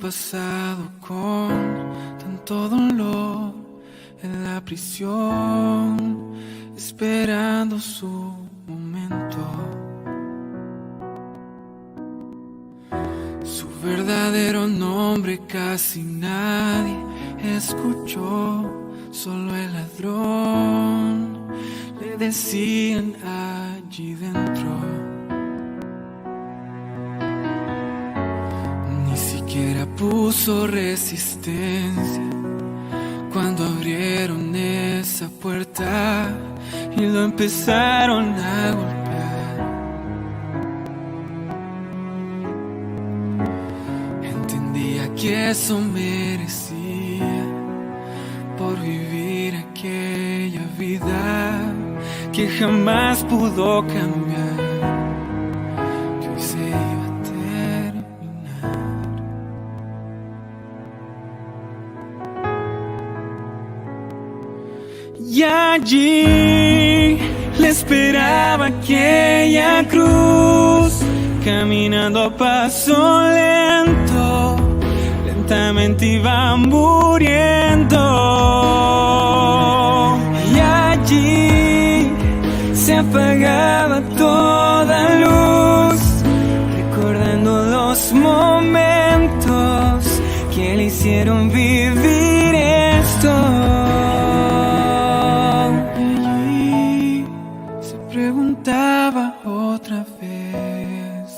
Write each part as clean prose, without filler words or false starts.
pasado con tanto dolor en la prisión, esperando su momento. Su verdadero nombre casi nadie escuchó, solo el ladrón le decían allí dentro. Ni siquiera puso resistencia cuando abrieron esa puerta y lo empezaron a golpear. Entendía que eso merecía por vivir aquella vida que jamás pudo cambiar, que hoy se iba a terminar. Y allí le esperaba aquella cruz, caminando a paso lento, lentamente iba muriendo. Y allí se apagaba toda luz, recordando los momentos que le hicieron vivir esto. Preguntaba otra vez,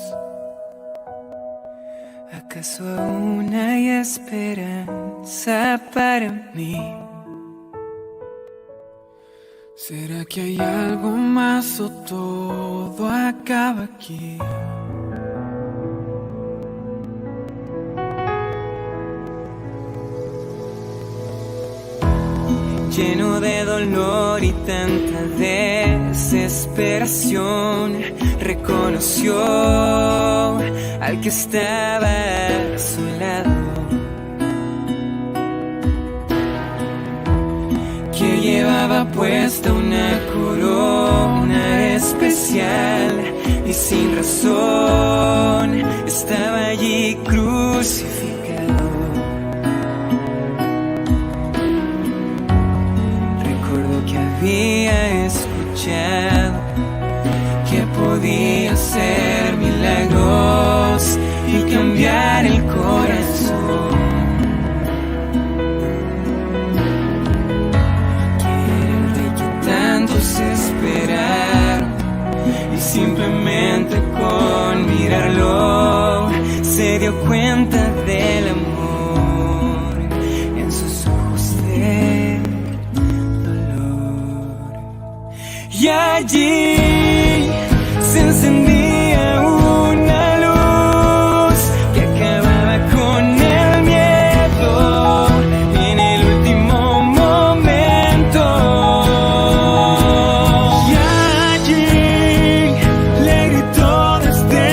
¿acaso aún hay esperanza para mí? ¿Será que hay algo más o todo acaba aquí? Lleno de dolor y tanta desesperación, reconoció al que estaba a su lado, que llevaba puesta una corona especial y sin razón estaba allí crucificado. Había escuchado que podía hacer milagros y cambiar el corazón, que era el rey que tantos esperaron y simplemente con mirarlo se dio cuenta del amor en sus ojos de y allí se encendía una luz que acababa con el miedo en el último momento. Y allí le gritó desde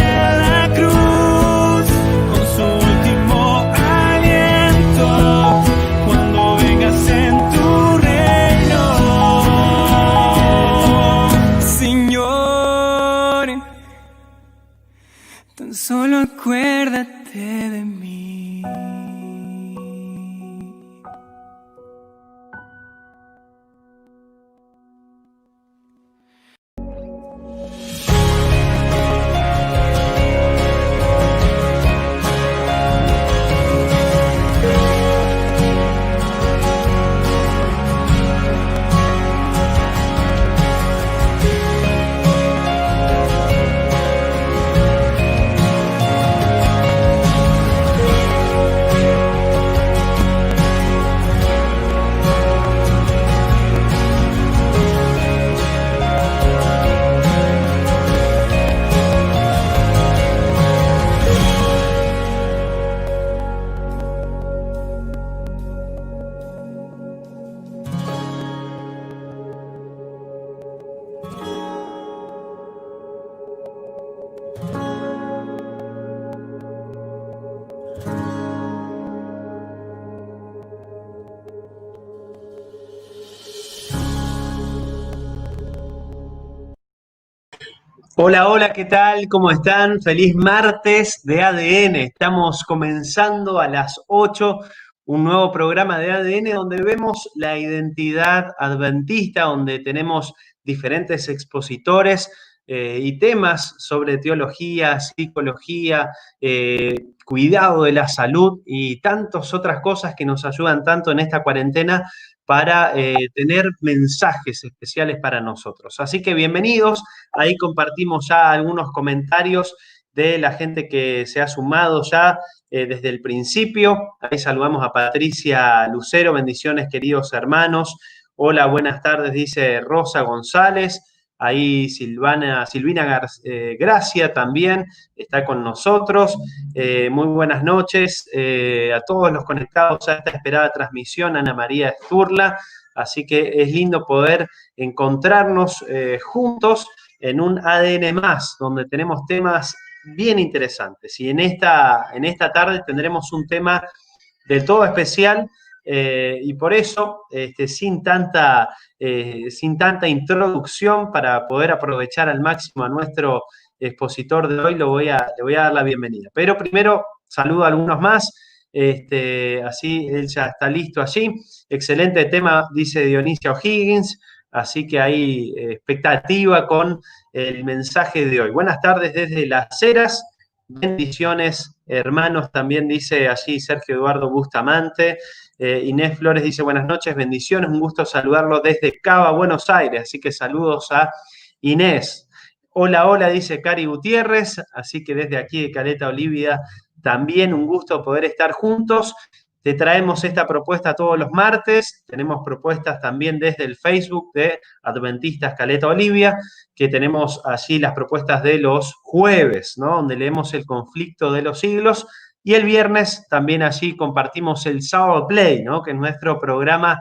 la cruz con su último aliento: cuando vengas en tu reino, tan solo acuérdate de mí. Hola, hola, ¿qué tal? ¿Cómo están? Feliz martes de ADN. Estamos comenzando a las 8 un nuevo programa de ADN donde vemos la identidad adventista, donde tenemos diferentes expositores y temas sobre teología, psicología, cuidado de la salud y tantas otras cosas que nos ayudan tanto en esta cuarentena para tener mensajes especiales para nosotros. Así que bienvenidos. Ahí compartimos ya algunos comentarios de la gente que se ha sumado ya desde el principio. Ahí saludamos a Patricia Lucero, bendiciones queridos hermanos. Hola, buenas tardes, dice Rosa González. Ahí Silvina Gracia también está con nosotros. Muy buenas noches a todos los conectados a esta esperada transmisión. Ana María Esturla. Así que es lindo poder encontrarnos juntos en un ADN más, donde tenemos temas bien interesantes. Y en esta tarde tendremos un tema del todo especial y por eso, sin tanta introducción, para poder aprovechar al máximo a nuestro expositor de hoy, le voy a dar la bienvenida. Pero primero saludo a algunos más. Así él ya está listo allí. Excelente tema, dice Dionisio O'Higgins. Así que hay expectativa con el mensaje de hoy. Buenas tardes desde Las Heras. Bendiciones, hermanos, también dice allí Sergio Eduardo Bustamante. Inés Flores dice buenas noches, bendiciones, un gusto saludarlo desde Cava, Buenos Aires. Así que saludos a Inés. Hola, hola, dice Cari Gutiérrez. Así que desde aquí de Caleta Olivia, también un gusto poder estar juntos. Te traemos esta propuesta todos los martes. Tenemos propuestas también desde el Facebook de Adventistas Caleta Olivia, que tenemos allí las propuestas de los jueves, ¿no? Donde leemos el conflicto de los siglos. Y el viernes también allí compartimos el Sábado Play, ¿no? Que es nuestro programa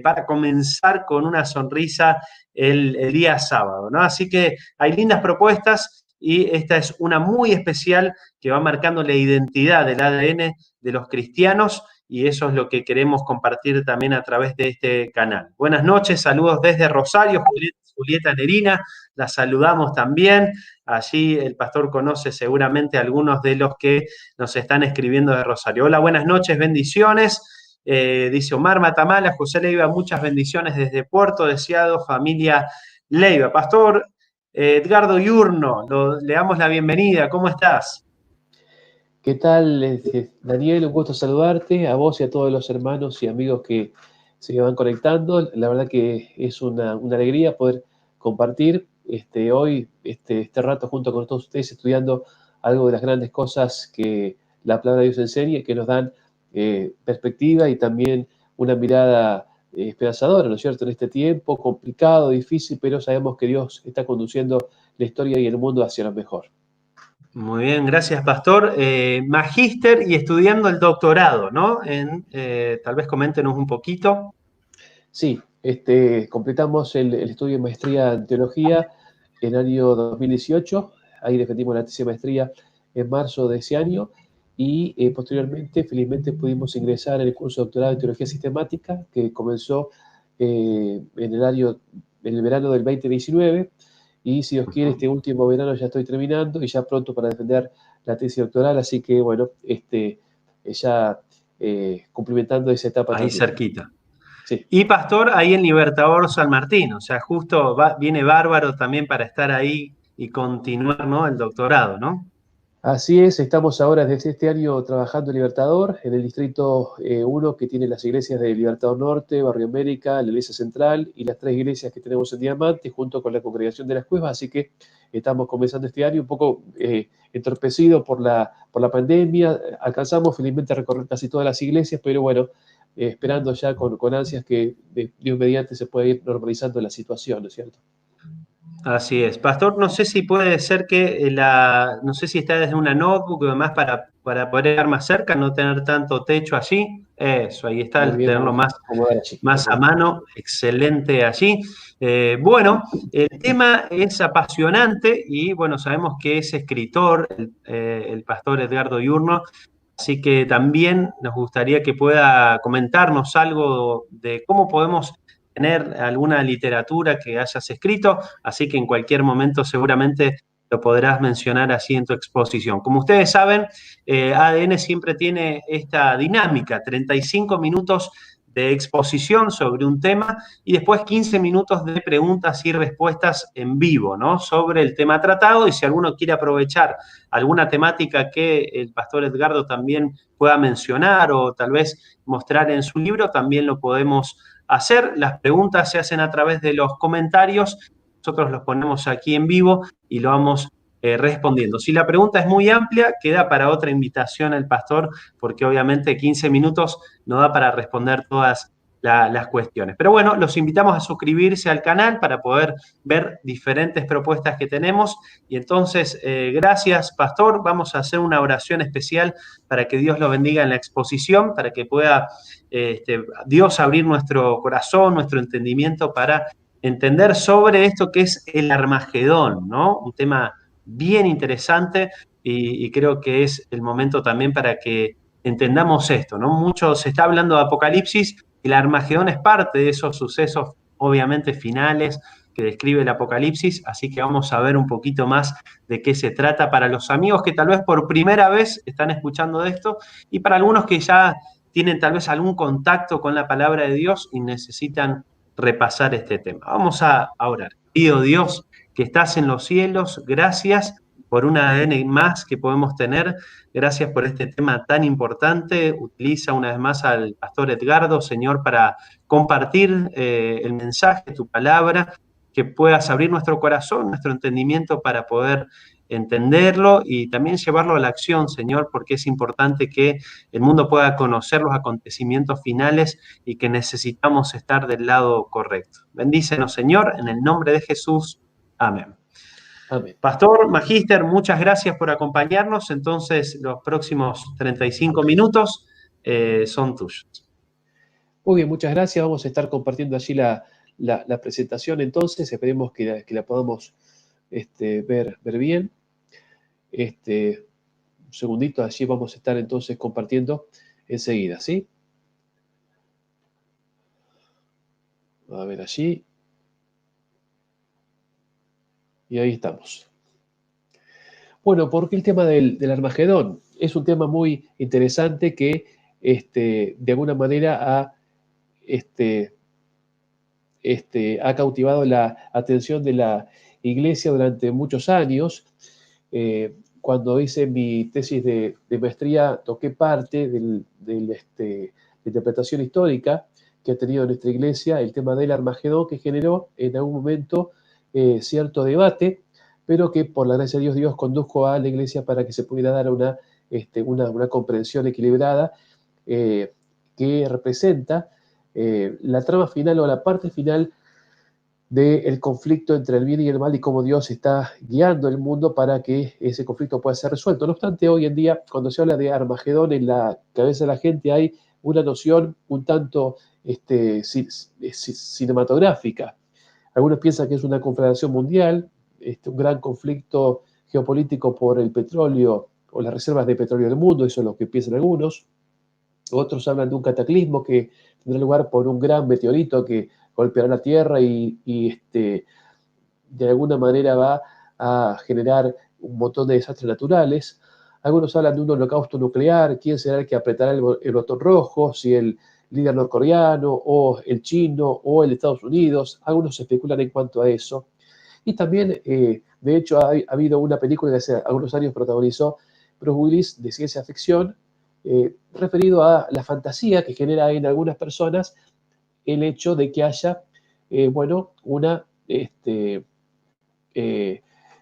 para comenzar con una sonrisa el día sábado, ¿no? Así que hay lindas propuestas y esta es una muy especial que va marcando la identidad del ADN de los cristianos y eso es lo que queremos compartir también a través de este canal. Buenas noches, saludos desde Rosario, Julieta Nerina, la saludamos también. Allí el pastor conoce seguramente a algunos de los que nos están escribiendo de Rosario. Hola, buenas noches, bendiciones. Dice Omar Matamala, José Leiva, muchas bendiciones desde Puerto Deseado, familia Leiva. Pastor Edgardo Yurno, le damos la bienvenida, ¿cómo estás? ¿Qué tal, Daniel? Un gusto saludarte, a vos y a todos los hermanos y amigos que se van conectando. La verdad que es una alegría poder compartir hoy este rato junto con todos ustedes estudiando algo de las grandes cosas que la palabra de Dios enseña y que nos dan perspectiva y también una mirada esperanzadora, ¿no es cierto? En este tiempo complicado, difícil, pero sabemos que Dios está conduciendo la historia y el mundo hacia lo mejor. Muy bien, gracias, Pastor. Magíster y estudiando el doctorado, ¿no? Tal vez coméntenos un poquito. Sí, completamos el estudio de maestría en teología en el año 2018. Ahí defendimos la tesis de maestría en marzo de ese año y posteriormente, felizmente, pudimos ingresar en el curso de doctorado en teología sistemática que comenzó en el verano del 2019 y si Dios quiere, este último verano ya estoy terminando y ya pronto para defender la tesis doctoral, así que bueno, ya cumplimentando esa etapa Ahí también. cerquita. Sí. Y Pastor, ahí en Libertador San Martín, o sea, justo viene bárbaro también para estar ahí y continuar, ¿no? El doctorado, ¿no? Así es, estamos ahora desde este año trabajando en Libertador, en el distrito 1 que tiene las iglesias de Libertador Norte, Barrio América, la iglesia central y las 3 iglesias que tenemos en Diamante junto con la congregación de las Cuevas, así que estamos comenzando este año un poco entorpecido por la pandemia, alcanzamos felizmente a recorrer casi todas las iglesias, pero bueno, esperando ya con ansias que Dios mediante se pueda ir normalizando la situación, ¿no es cierto? Así es. Pastor, no sé si puede ser que no sé si está desde una notebook o demás para poder estar más cerca, no tener tanto techo allí. Eso, ahí está, Muy el bien, tenerlo vamos a acomodar allí. más a mano, excelente allí. Bueno, el tema es apasionante y bueno, sabemos que es escritor, el pastor Edgardo Yurno, así que también nos gustaría que pueda comentarnos algo de cómo podemos tener alguna literatura que hayas escrito, así que en cualquier momento seguramente lo podrás mencionar así en tu exposición. Como ustedes saben, ADN siempre tiene esta dinámica, 35 minutos de exposición sobre un tema y después 15 minutos de preguntas y respuestas en vivo, ¿no? Sobre el tema tratado, y si alguno quiere aprovechar alguna temática que el pastor Edgardo también pueda mencionar o tal vez mostrar en su libro, también lo podemos hacer. Las preguntas se hacen a través de los comentarios, nosotros los ponemos aquí en vivo y lo vamos respondiendo. Si la pregunta es muy amplia, queda para otra invitación al pastor, porque obviamente 15 minutos no da para responder todas las cuestiones. Pero bueno, los invitamos a suscribirse al canal para poder ver diferentes propuestas que tenemos. Y entonces, gracias, pastor. Vamos a hacer una oración especial para que Dios lo bendiga en la exposición, para que pueda Dios abrir nuestro corazón, nuestro entendimiento para entender sobre esto que es el Armagedón, ¿no? Un tema bien interesante y creo que es el momento también para que entendamos esto, ¿no? Mucho se está hablando de Apocalipsis y el Armagedón es parte de esos sucesos, obviamente, finales que describe el Apocalipsis, así que vamos a ver un poquito más de qué se trata para los amigos que tal vez por primera vez están escuchando de esto y para algunos que ya tienen tal vez algún contacto con la palabra de Dios y necesitan repasar este tema. Vamos a orar. Pido Dios que estás en los cielos, gracias por un ADN más que podemos tener, gracias por este tema tan importante. Utiliza una vez más al pastor Edgardo, Señor, para compartir el mensaje, tu palabra, que puedas abrir nuestro corazón, nuestro entendimiento para poder entenderlo y también llevarlo a la acción, Señor, porque es importante que el mundo pueda conocer los acontecimientos finales y que necesitamos estar del lado correcto. Bendícenos, Señor, en el nombre de Jesús. Amén. Amén. Pastor, Magíster, muchas gracias por acompañarnos. Entonces, los próximos 35 minutos son tuyos. Muy bien, muchas gracias. Vamos a estar compartiendo allí la presentación entonces. Esperemos que la podamos ver bien. Un segundito, allí vamos a estar entonces compartiendo enseguida, ¿sí? A ver allí. Y ahí estamos. Bueno, porque el tema del Armagedón es un tema muy interesante que de alguna manera ha cautivado la atención de la Iglesia durante muchos años. Cuando hice mi tesis de maestría, toqué parte de interpretación histórica que ha tenido nuestra Iglesia el tema del Armagedón, que generó en algún momento cierto debate, pero que por la gracia de Dios, Dios condujo a la Iglesia para que se pudiera dar una comprensión equilibrada que representa la trama final o la parte final del conflicto entre el bien y el mal y cómo Dios está guiando el mundo para que ese conflicto pueda ser resuelto. No obstante, hoy en día, cuando se habla de Armagedón, en la cabeza de la gente hay una noción un tanto cinematográfica. Algunos piensan que es una conflagración mundial, un gran conflicto geopolítico por el petróleo o las reservas de petróleo del mundo, eso es lo que piensan algunos. Otros hablan de un cataclismo que tendrá lugar por un gran meteorito que golpeará la Tierra y de alguna manera va a generar un montón de desastres naturales. Algunos hablan de un holocausto nuclear, quién será el que apretará el botón rojo, si el líder norcoreano o el chino o el de Estados Unidos. Algunos especulan en cuanto a eso. Y también, de hecho, ha habido una película que hace algunos años protagonizó Bruce Willis de ciencia ficción, referido a la fantasía que genera en algunas personas el hecho de que haya, una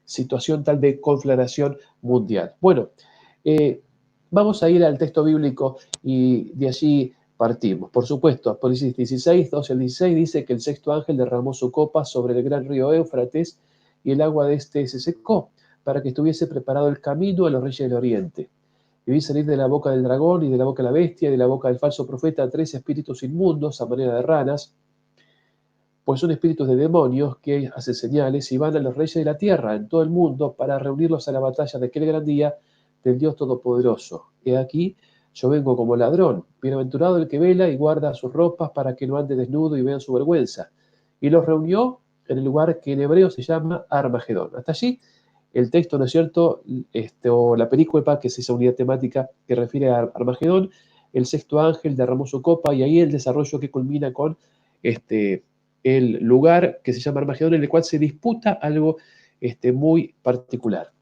situación tal de conflagración mundial. Bueno, vamos a ir al texto bíblico y de allí partimos. Por supuesto, Apocalipsis 16, 12 al 16 dice que el sexto ángel derramó su copa sobre el gran río Éufrates y el agua de este se secó para que estuviese preparado el camino a los reyes del oriente. Y vi salir de la boca del dragón y de la boca de la bestia y de la boca del falso profeta 3 espíritus inmundos a manera de ranas, pues son espíritus de demonios que hacen señales y van a los reyes de la tierra en todo el mundo para reunirlos a la batalla de aquel gran día del Dios Todopoderoso. He aquí, yo vengo como ladrón. Bienaventurado el que vela y guarda sus ropas para que no ande desnudo y vean su vergüenza. Y los reunió en el lugar que en hebreo se llama Armagedón. Hasta allí el texto, ¿no es cierto? O la película, que es esa unidad temática que refiere a Armagedón. El sexto ángel derramó su copa y ahí el desarrollo que culmina con el lugar que se llama Armagedón, en el cual se disputa algo muy particular.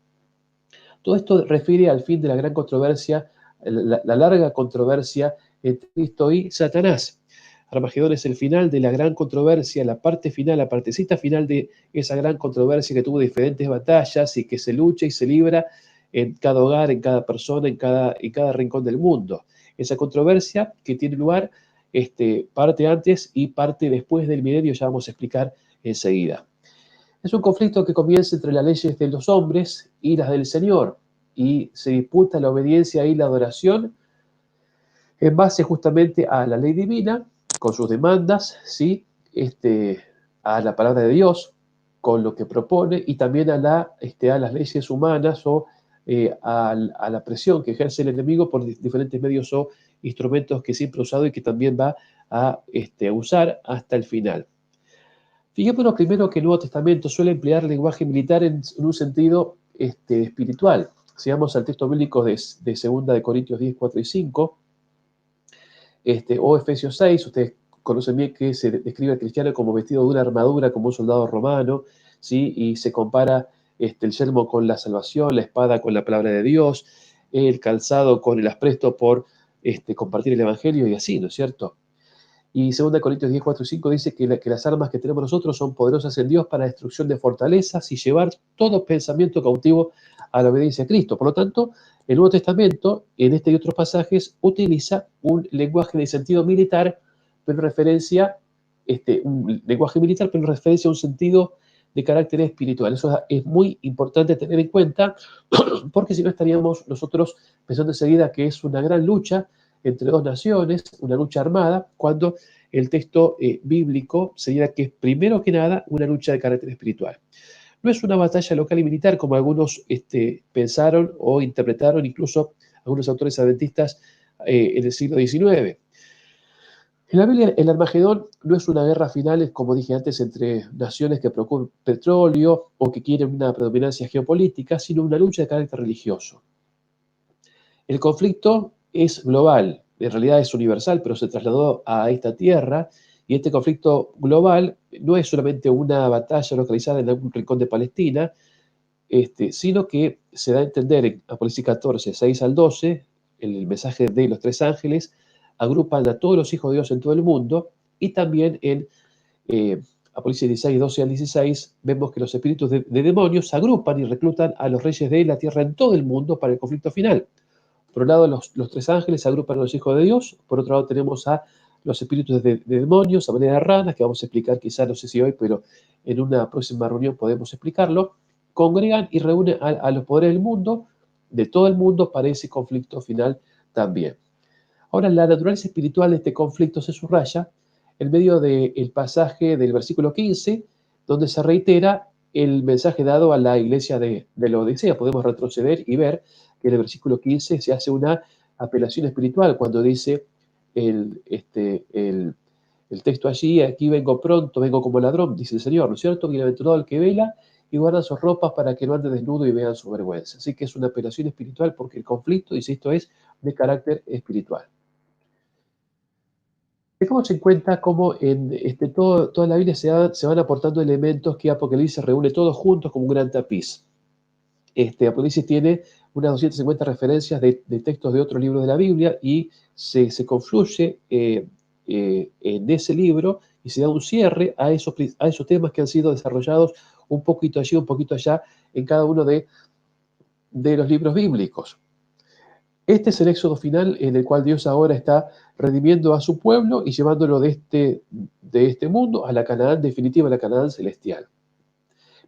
Todo esto refiere al fin de la gran controversia, la larga controversia entre Cristo y Satanás. Armagedón es el final de la gran controversia, la parte final, la partecita final de esa gran controversia que tuvo diferentes batallas y que se lucha y se libra en cada hogar, en cada persona, en cada rincón del mundo. Esa controversia que tiene lugar parte antes y parte después del milenio, ya vamos a explicar enseguida. Es un conflicto que comienza entre las leyes de los hombres y las del Señor, y se disputa la obediencia y la adoración en base justamente a la ley divina, con sus demandas, ¿sí? A la palabra de Dios, con lo que propone, y también a las leyes humanas o a la presión que ejerce el enemigo por diferentes medios o instrumentos que siempre ha usado y que también va a usar hasta el final. Fijémonos primero que el Nuevo Testamento suele emplear lenguaje militar en un sentido espiritual. Si vamos al texto bíblico de 2 de Corintios 10, 4 y 5, o Efesios 6, ustedes conocen bien que se describe al cristiano como vestido de una armadura, como un soldado romano, ¿sí? Y se compara el yelmo con la salvación, la espada con la palabra de Dios, el calzado con el apresto por compartir el evangelio y así, ¿no es cierto? Y 2 Corintios 10, 4 y 5 dice que las armas que tenemos nosotros son poderosas en Dios para la destrucción de fortalezas y llevar todo pensamiento cautivo a la obediencia a Cristo. Por lo tanto, el Nuevo Testamento, en este y otros pasajes, utiliza un lenguaje de sentido militar, pero un lenguaje militar, pero en referencia a un sentido de carácter espiritual. Eso es muy importante tener en cuenta, porque si no estaríamos nosotros pensando enseguida que es una gran lucha entre dos naciones, una lucha armada, cuando el texto bíblico sería que es primero que nada una lucha de carácter espiritual. No es una batalla local y militar como algunos pensaron o interpretaron, incluso algunos autores adventistas en el siglo XIX. En la Biblia, el Armagedón no es una guerra final, como dije antes, entre naciones que procuran petróleo o que quieren una predominancia geopolítica, sino una lucha de carácter religioso. El conflicto es global, en realidad es universal, pero se trasladó a esta tierra, y este conflicto global no es solamente una batalla localizada en algún rincón de Palestina, sino que se da a entender en Apocalipsis 14, 6 al 12, el mensaje de los tres ángeles, agrupan a todos los hijos de Dios en todo el mundo, y también en Apocalipsis 16, 12 al 16, vemos que los espíritus de demonios agrupan y reclutan a los reyes de la tierra en todo el mundo para el conflicto final. Por un lado, los tres ángeles agrupan a los hijos de Dios. Por otro lado, tenemos a los espíritus de demonios, a manera de ranas, que vamos a explicar quizá, no sé si hoy, pero en una próxima reunión podemos explicarlo. Congregan y reúnen a los poderes del mundo, de todo el mundo, para ese conflicto final también. Ahora, la naturaleza espiritual de este conflicto se subraya en medio del pasaje del versículo 15, donde se reitera el mensaje dado a la iglesia de la Odisea. Podemos retroceder y ver que en el versículo 15 se hace una apelación espiritual cuando dice el texto allí: aquí vengo pronto, vengo como ladrón, dice el Señor, ¿no es cierto? Bienaventurado el que vela y guarda sus ropas para que no ande desnudo y vean su vergüenza. Así que es una apelación espiritual porque el conflicto, insisto, es de carácter espiritual. Tengamos en cuenta cómo en toda la Biblia se van aportando elementos que Apocalipsis reúne todos juntos como un gran tapiz. Apocalipsis tiene unas 250 referencias de textos de otros libros de la Biblia y se confluye en ese libro y se da un cierre a esos temas que han sido desarrollados un poquito allí, un poquito allá, en cada uno de los libros bíblicos. Este es el éxodo final en el cual Dios ahora está redimiendo a su pueblo y llevándolo de este mundo a la Canaán definitiva, a la Canaán celestial.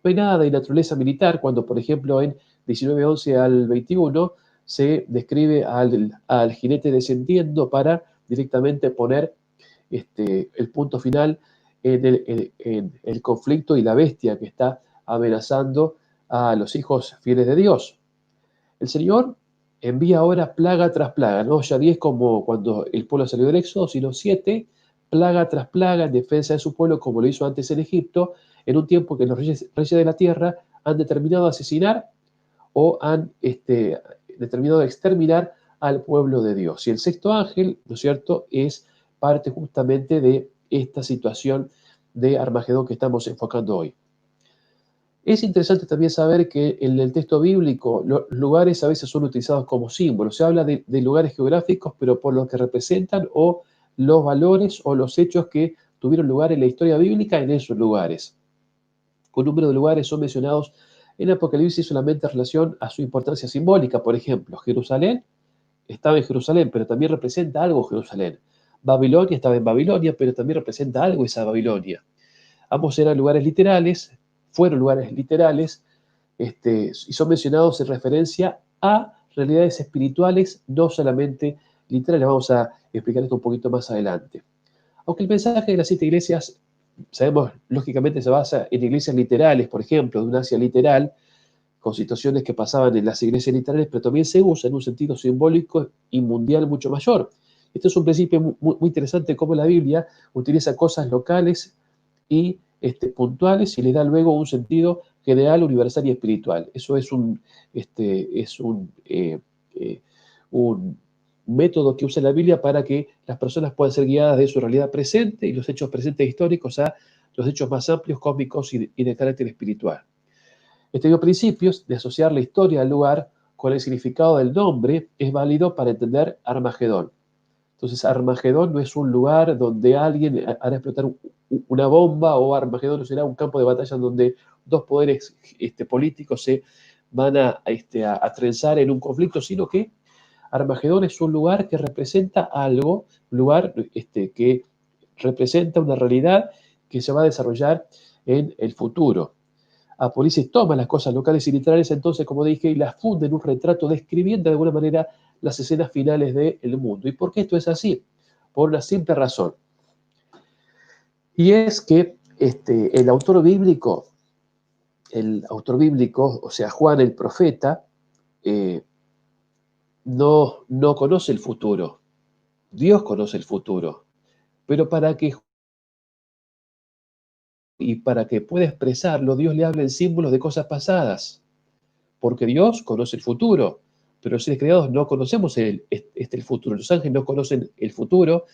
No hay nada de naturaleza militar cuando, por ejemplo, en 19:11 al 21 se describe al jinete descendiendo para directamente poner el punto final en el conflicto y la bestia que está amenazando a los hijos fieles de Dios. El Señor envía ahora plaga tras plaga, no ya 10 como cuando el pueblo salió del Éxodo, sino 7, plaga tras plaga en defensa de su pueblo, como lo hizo antes en Egipto, en un tiempo que los reyes de la tierra han determinado asesinar o han determinado exterminar al pueblo de Dios. Y el sexto ángel, ¿no es cierto?, es parte justamente de esta situación de Armagedón que estamos enfocando hoy. Es interesante también saber que en el texto bíblico los lugares a veces son utilizados como símbolos. Se habla de lugares geográficos, pero por lo que representan o los valores o los hechos que tuvieron lugar en la historia bíblica en esos lugares. Un número de lugares son mencionados en Apocalipsis solamente en relación a su importancia simbólica. Por ejemplo, Jerusalén estaba en Jerusalén, pero también representa algo Jerusalén. Babilonia estaba en Babilonia, pero también representa algo esa Babilonia. Ambos eran lugares literales, fueron lugares literales, y son mencionados en referencia a realidades espirituales, no solamente literales. Vamos a explicar esto un poquito más adelante. Aunque el mensaje de las 7 iglesias, sabemos, lógicamente se basa en iglesias literales, por ejemplo, de un Asia literal, con situaciones que pasaban en las iglesias literales, pero también se usa en un sentido simbólico y mundial mucho mayor. Esto es un principio muy interesante, cómo la Biblia utiliza cosas locales y puntuales y le da luego un sentido general, universal y espiritual. Eso es un método que usa la Biblia para que las personas puedan ser guiadas de su realidad presente y los hechos presentes históricos a los hechos más amplios, cósmicos y de carácter espiritual. Este mismo principio de asociar la historia al lugar con el significado del nombre es válido para entender Armagedón. Entonces, Armagedón no es un lugar donde alguien hará explotar una bomba, o Armagedón no será un campo de batalla donde dos poderes políticos se van a trenzar en un conflicto, sino que Armagedón es un lugar que representa algo, un lugar que representa una realidad que se va a desarrollar en el futuro. Apocalipsis toma las cosas locales y literales, entonces, como dije, y las funde en un retrato describiendo de alguna manera las escenas finales del mundo. ¿Y por qué esto es así? Por una simple razón. Y es que el autor bíblico, o sea, Juan el profeta, no conoce el futuro. Dios conoce el futuro. Pero para que pueda expresarlo, Dios le habla en símbolos de cosas pasadas. Porque Dios conoce el futuro, pero los seres creados no conocemos el futuro. Los ángeles no conocen el futuro,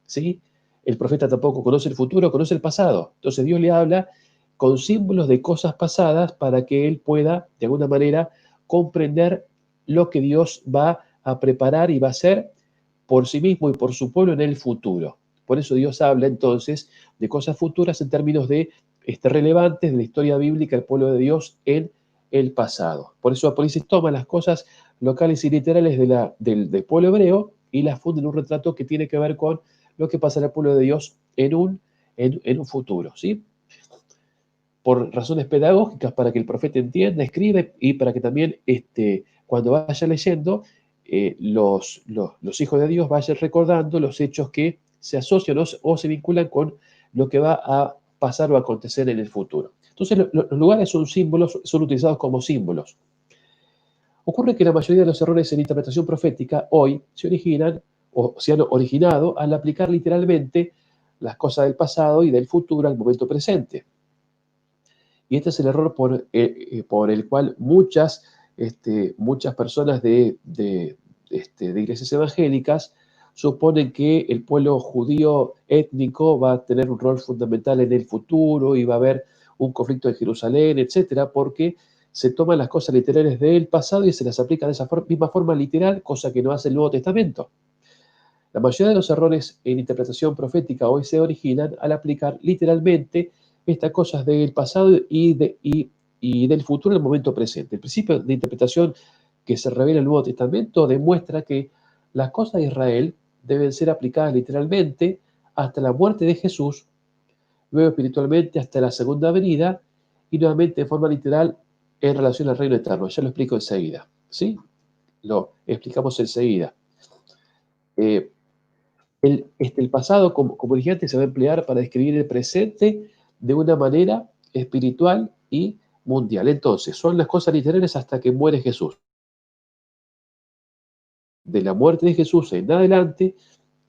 ¿sí? El profeta tampoco conoce el futuro, conoce el pasado. Entonces Dios le habla con símbolos de cosas pasadas para que él pueda, de alguna manera, comprender lo que Dios va a preparar y va a hacer por sí mismo y por su pueblo en el futuro. Por eso Dios habla entonces de cosas futuras en términos de relevantes de la historia bíblica del pueblo de Dios en el pasado. Por eso Apocalipsis toma las cosas locales y literales del pueblo hebreo y las funde en un retrato que tiene que ver con lo que pasará al pueblo de Dios en un futuro, ¿sí? Por razones pedagógicas, para que el profeta entienda, escribe, y para que también cuando vaya leyendo, los hijos de Dios vayan recordando los hechos que se asocian o se vinculan con lo que va a pasar o a acontecer en el futuro. Entonces, los lugares son símbolos, son utilizados como símbolos. Ocurre que la mayoría de los errores en interpretación profética hoy se originan o se han originado al aplicar literalmente las cosas del pasado y del futuro al momento presente. Y este es el error por el cual muchas personas de iglesias evangélicas suponen que el pueblo judío étnico va a tener un rol fundamental en el futuro y va a haber un conflicto en Jerusalén, etcétera, porque se toman las cosas literales del pasado y se las aplica de esa misma forma literal, cosa que no hace el Nuevo Testamento. La mayoría de los errores en interpretación profética hoy se originan al aplicar literalmente estas cosas del pasado y del futuro en el momento presente. El principio de interpretación que se revela en el Nuevo Testamento demuestra que las cosas de Israel deben ser aplicadas literalmente hasta la muerte de Jesús, luego espiritualmente hasta la segunda venida y nuevamente de forma literal en relación al reino eterno. Ya lo explico enseguida, ¿sí? Lo explicamos enseguida. El pasado, como dije antes, se va a emplear para describir el presente de una manera espiritual y mundial. Entonces, son las cosas literales hasta que muere Jesús. de la muerte de Jesús en adelante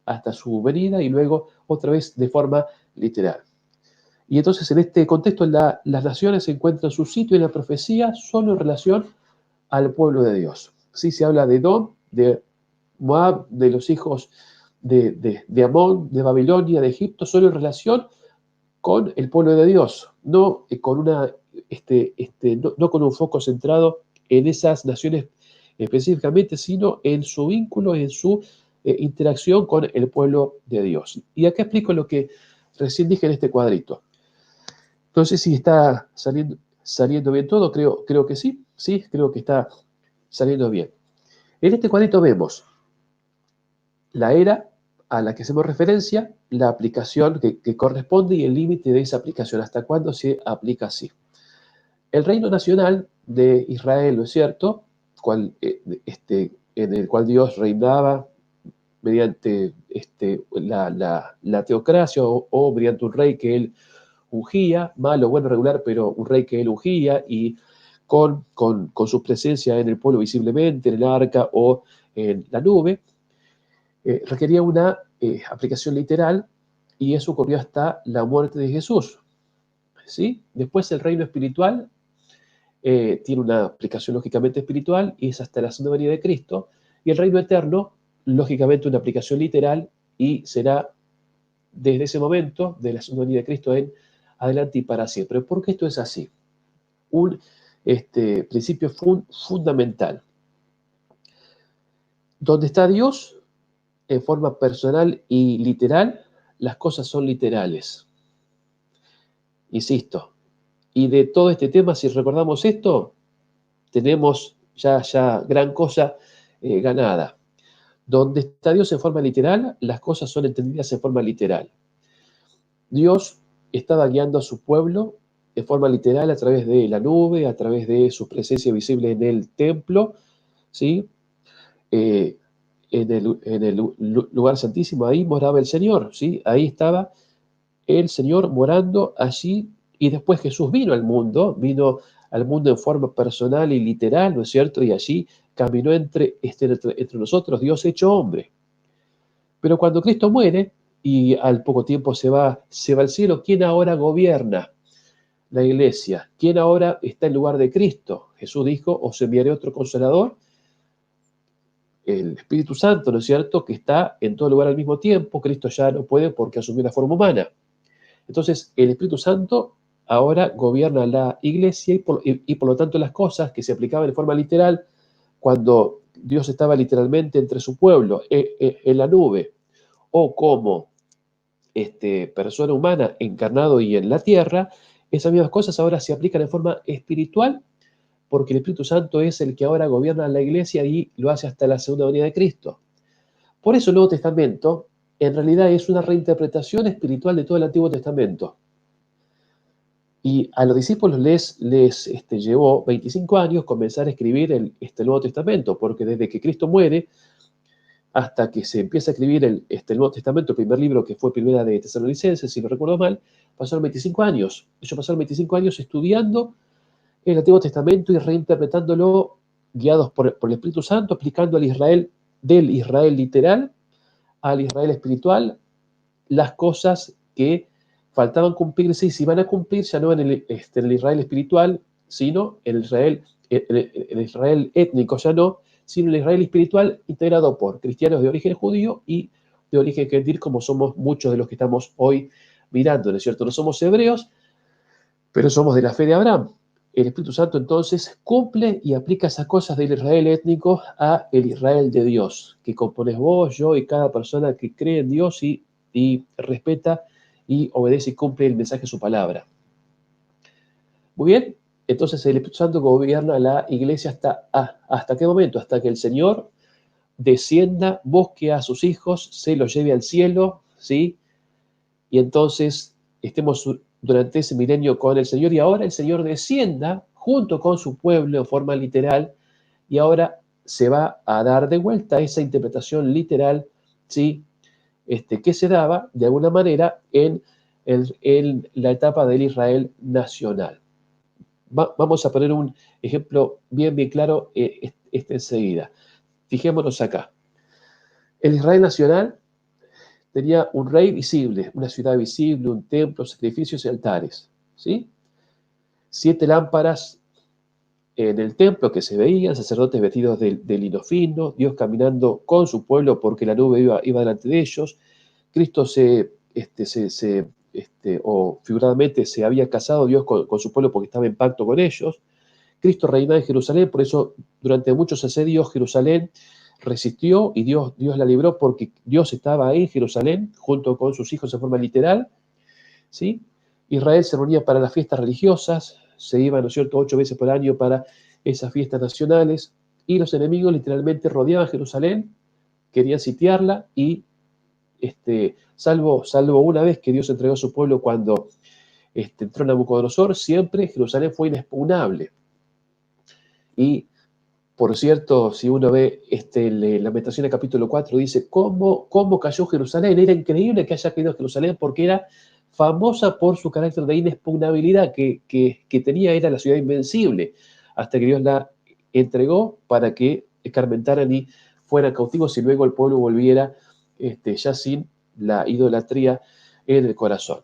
hasta su venida y luego otra vez de forma literal. Y entonces en este contexto las naciones encuentran su sitio en la profecía solo en relación al pueblo de Dios. Sí, se habla de Edom, de Moab, de los hijos de Amón, de Babilonia, de Egipto, solo en relación con el pueblo de Dios, no con no con un foco centrado en esas naciones específicamente, sino en su vínculo, en su interacción con el pueblo de Dios. Y acá explico lo que recién dije en este cuadrito. Entonces, si está saliendo bien todo, creo que sí, creo que está saliendo bien. En este cuadrito vemos la era a la que hacemos referencia, la aplicación que corresponde y el límite de esa aplicación, hasta cuándo se aplica así. El reino nacional de Israel, ¿no es cierto?, en el cual Dios reinaba mediante la teocracia o mediante un rey que él ungía, malo, bueno, regular, pero un rey que él ungía y con su presencia en el pueblo visiblemente, en el arca o en la nube, requería una aplicación literal y eso ocurrió hasta la muerte de Jesús. ¿Sí? Después el reino espiritual tiene una aplicación lógicamente espiritual y es hasta la segunda venida de Cristo. Y el reino eterno, lógicamente una aplicación literal y será desde ese momento, de la segunda venida de Cristo en adelante y para siempre. ¿Por qué esto es así? Un principio fundamental. Donde está Dios, en forma personal y literal, las cosas son literales. Insisto, y de todo este tema, si recordamos esto, tenemos ya gran cosa ganada. Donde está Dios en forma literal, las cosas son entendidas en forma literal. Dios estaba guiando a su pueblo en forma literal a través de la nube, a través de su presencia visible en el templo, ¿sí? En el lugar santísimo, ahí moraba el Señor, ¿sí? Ahí estaba el Señor morando allí, y después Jesús vino al mundo en forma personal y literal, ¿no es cierto? Y allí caminó entre nosotros, Dios hecho hombre. Pero cuando Cristo muere y al poco tiempo se va al cielo, ¿quién ahora gobierna la iglesia? ¿Quién ahora está en lugar de Cristo? Jesús dijo: os enviaré otro consolador, el Espíritu Santo, ¿no es cierto?, que está en todo lugar al mismo tiempo. Cristo ya no puede porque asumió la forma humana. Entonces, el Espíritu Santo ahora gobierna la iglesia y por lo tanto las cosas que se aplicaban de forma literal cuando Dios estaba literalmente entre su pueblo, en la nube, o como persona humana encarnado y en la tierra, esas mismas cosas ahora se aplican en forma espiritual porque el Espíritu Santo es el que ahora gobierna la iglesia y lo hace hasta la segunda venida de Cristo. Por eso el Nuevo Testamento en realidad es una reinterpretación espiritual de todo el Antiguo Testamento. Y a los discípulos les llevó 25 años comenzar a escribir el Nuevo Testamento, porque desde que Cristo muere hasta que se empieza a escribir el Nuevo Testamento, el primer libro que fue Primera de Tesalonicenses, si no recuerdo mal, pasaron 25 años. Ellos pasaron 25 años estudiando el Antiguo Testamento y reinterpretándolo, guiados por el Espíritu Santo, explicando al Israel, del Israel literal al Israel espiritual, las cosas que faltaban cumplirse y si van a cumplir ya no en el Israel espiritual, sino en el Israel étnico ya no, sino en el Israel espiritual integrado por cristianos de origen judío y de origen gentil, como somos muchos de los que estamos hoy mirando, ¿no es cierto? No somos hebreos, pero somos de la fe de Abraham. El Espíritu Santo entonces cumple y aplica esas cosas del Israel étnico a el Israel de Dios, que compones vos, yo y cada persona que cree en Dios y respeta y obedece y cumple el mensaje de su palabra. Muy bien, entonces el Espíritu Santo gobierna la iglesia ¿hasta qué momento? Hasta que el Señor descienda, busque a sus hijos, se los lleve al cielo, ¿sí? Y entonces estemos durante ese milenio con el Señor, y ahora el Señor descienda junto con su pueblo en forma literal, y ahora se va a dar de vuelta esa interpretación literal, ¿sí? Que se daba de alguna manera en la etapa del Israel nacional. Vamos a poner un ejemplo bien claro enseguida. Fijémonos acá. El Israel nacional tenía un rey visible, una ciudad visible, un templo, sacrificios y altares, ¿sí? 7 lámparas en el templo que se veían, sacerdotes vestidos de lino fino, Dios caminando con su pueblo porque la nube iba delante de ellos. Cristo o figuradamente se había casado Dios con su pueblo porque estaba en pacto con ellos. Cristo reinaba en Jerusalén, por eso durante muchos asedios Jerusalén resistió y Dios la libró porque Dios estaba en Jerusalén junto con sus hijos en forma literal, ¿sí? Israel se reunía para las fiestas religiosas, se iba, ¿no es cierto?, 8 veces por año para esas fiestas nacionales, y los enemigos literalmente rodeaban Jerusalén, querían sitiarla, y salvo una vez que Dios entregó a su pueblo cuando entró Nabucodonosor, siempre Jerusalén fue inexpugnable. Y, por cierto, si uno ve Lamentaciones capítulo 4, dice, ¿cómo cayó Jerusalén? Era increíble que haya caído Jerusalén porque era famosa por su carácter de inexpugnabilidad que tenía, era la ciudad invencible, hasta que Dios la entregó para que escarmentaran y fueran cautivos y luego el pueblo volviera ya sin la idolatría en el corazón.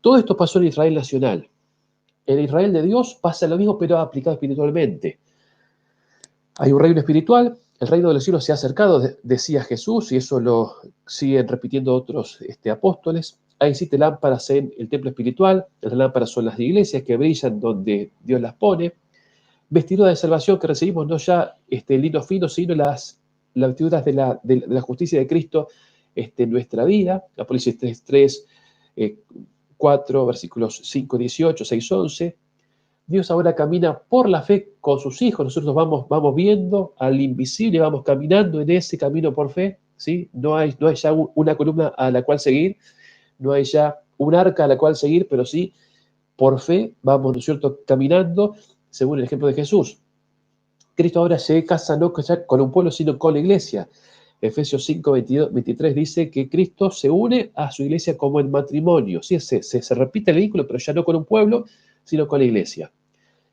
Todo esto pasó en Israel nacional. En Israel de Dios pasa lo mismo, pero aplicado espiritualmente. Hay un reino espiritual, el reino de los cielos se ha acercado, decía Jesús, y eso lo siguen repitiendo otros apóstoles. Hay 7 lámparas en el templo espiritual, las lámparas son las iglesias que brillan donde Dios las pone. Vestiduras de salvación que recibimos no ya el lino fino, sino las vestiduras de la justicia de Cristo en nuestra vida. Apocalipsis 3, 4, versículos 5, 18, 6, 11. Dios ahora camina por la fe con sus hijos. Nosotros vamos viendo al invisible, vamos caminando en ese camino por fe, ¿sí? No hay ya una columna a la cual seguir, no hay ya un arca a la cual seguir, pero sí, por fe vamos, ¿no es cierto?, caminando según el ejemplo de Jesús. Cristo ahora se casa no ya con un pueblo, sino con la iglesia. Efesios 5, 22, 23 dice que Cristo se une a su iglesia como en matrimonio. Sí, se repite el vínculo, pero ya no con un pueblo, sino con la iglesia.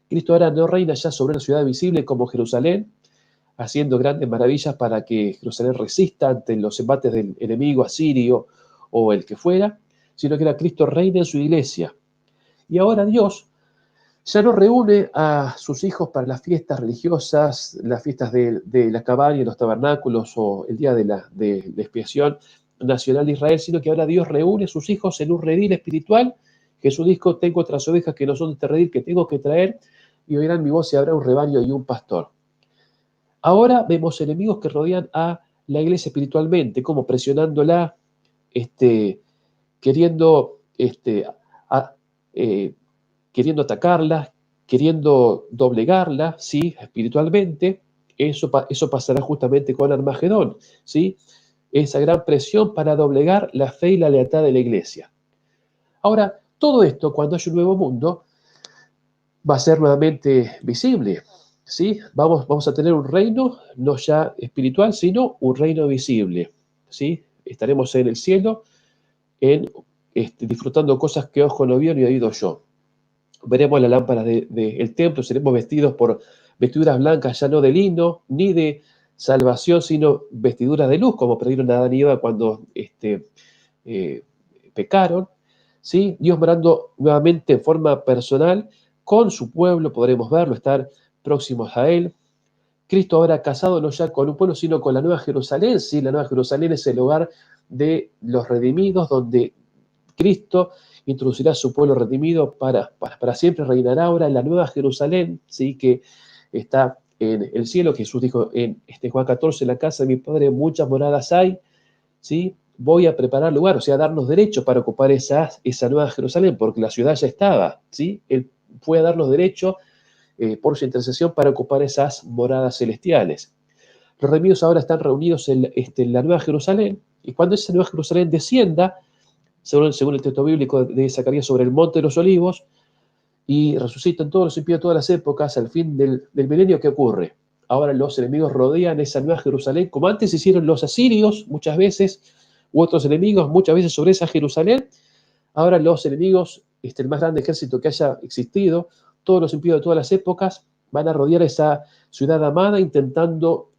Cristo ahora no reina ya sobre una ciudad visible como Jerusalén, haciendo grandes maravillas para que Jerusalén resista ante los embates del enemigo asirio o el que fuera, sino que ahora Cristo reina en su iglesia. Y ahora Dios ya no reúne a sus hijos para las fiestas religiosas, las fiestas de la cabaña, los tabernáculos o el día de la expiación nacional de Israel, sino que ahora Dios reúne a sus hijos en un redil espiritual. Jesús dijo, tengo otras ovejas que no son de este redil que tengo que traer, y oirán mi voz y habrá un rebaño y un pastor. Ahora vemos enemigos que rodean a la iglesia espiritualmente, como presionándola, queriendo queriendo atacarla, queriendo doblegarla, ¿sí?, espiritualmente. Eso pasará justamente con Armagedón, ¿sí? Esa gran presión para doblegar la fe y la lealtad de la iglesia. Ahora, todo esto, cuando haya un nuevo mundo, va a ser nuevamente visible, ¿sí? Vamos a tener un reino, no ya espiritual, sino un reino visible, ¿sí? Estaremos en el cielo, disfrutando cosas que ojo no vio ni oído yo. Veremos la lámpara del templo, seremos vestidos por vestiduras blancas, ya no de lino, ni de salvación, sino vestiduras de luz, como perdieron Adán y Eva cuando pecaron, ¿sí? Dios morando nuevamente en forma personal con su pueblo, podremos verlo, estar próximos a Él. Cristo ahora casado no ya con un pueblo, sino con la Nueva Jerusalén, ¿sí? La Nueva Jerusalén es el hogar de los redimidos, donde Cristo introducirá su pueblo redimido para siempre, reinará ahora en la Nueva Jerusalén, ¿sí?, que está en el cielo. Jesús dijo en Juan 14, en la casa de mi Padre muchas moradas hay, ¿sí? Voy a preparar lugar, o sea, darnos derecho para ocupar esa Nueva Jerusalén, porque la ciudad ya estaba, ¿sí? Él fue a darnos derecho por su intercesión para ocupar esas moradas celestiales. Los redimidos ahora están reunidos en la Nueva Jerusalén, y cuando esa Nueva Jerusalén descienda, según el texto bíblico de Zacarías, sobre el monte de los olivos, y resucitan todos los impíos de todas las épocas, al fin del milenio, ¿qué ocurre? Ahora los enemigos rodean esa Nueva Jerusalén, como antes hicieron los asirios muchas veces, u otros enemigos muchas veces sobre esa Jerusalén. Ahora los enemigos, el más grande ejército que haya existido, todos los impíos de todas las épocas, van a rodear esa ciudad amada intentando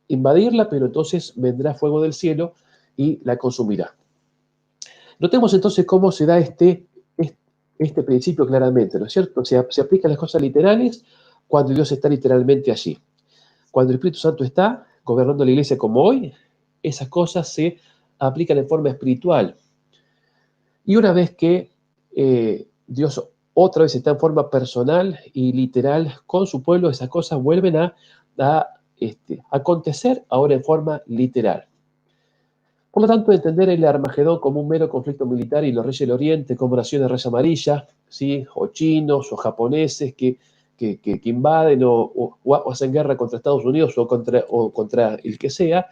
invadirla, pero entonces vendrá fuego del cielo y la consumirá. Notemos entonces cómo se da este principio claramente, ¿no es cierto? Se aplican las cosas literales cuando Dios está literalmente allí. Cuando el Espíritu Santo está gobernando la iglesia como hoy, esas cosas se aplican en forma espiritual. Y una vez que Dios otra vez está en forma personal y literal con su pueblo, esas cosas vuelven a acontecer ahora en forma literal. Por lo tanto, entender el Armagedón como un mero conflicto militar y los reyes del Oriente como naciones raza amarilla, ¿sí? O chinos o japoneses que invaden o hacen guerra contra Estados Unidos o contra el que sea,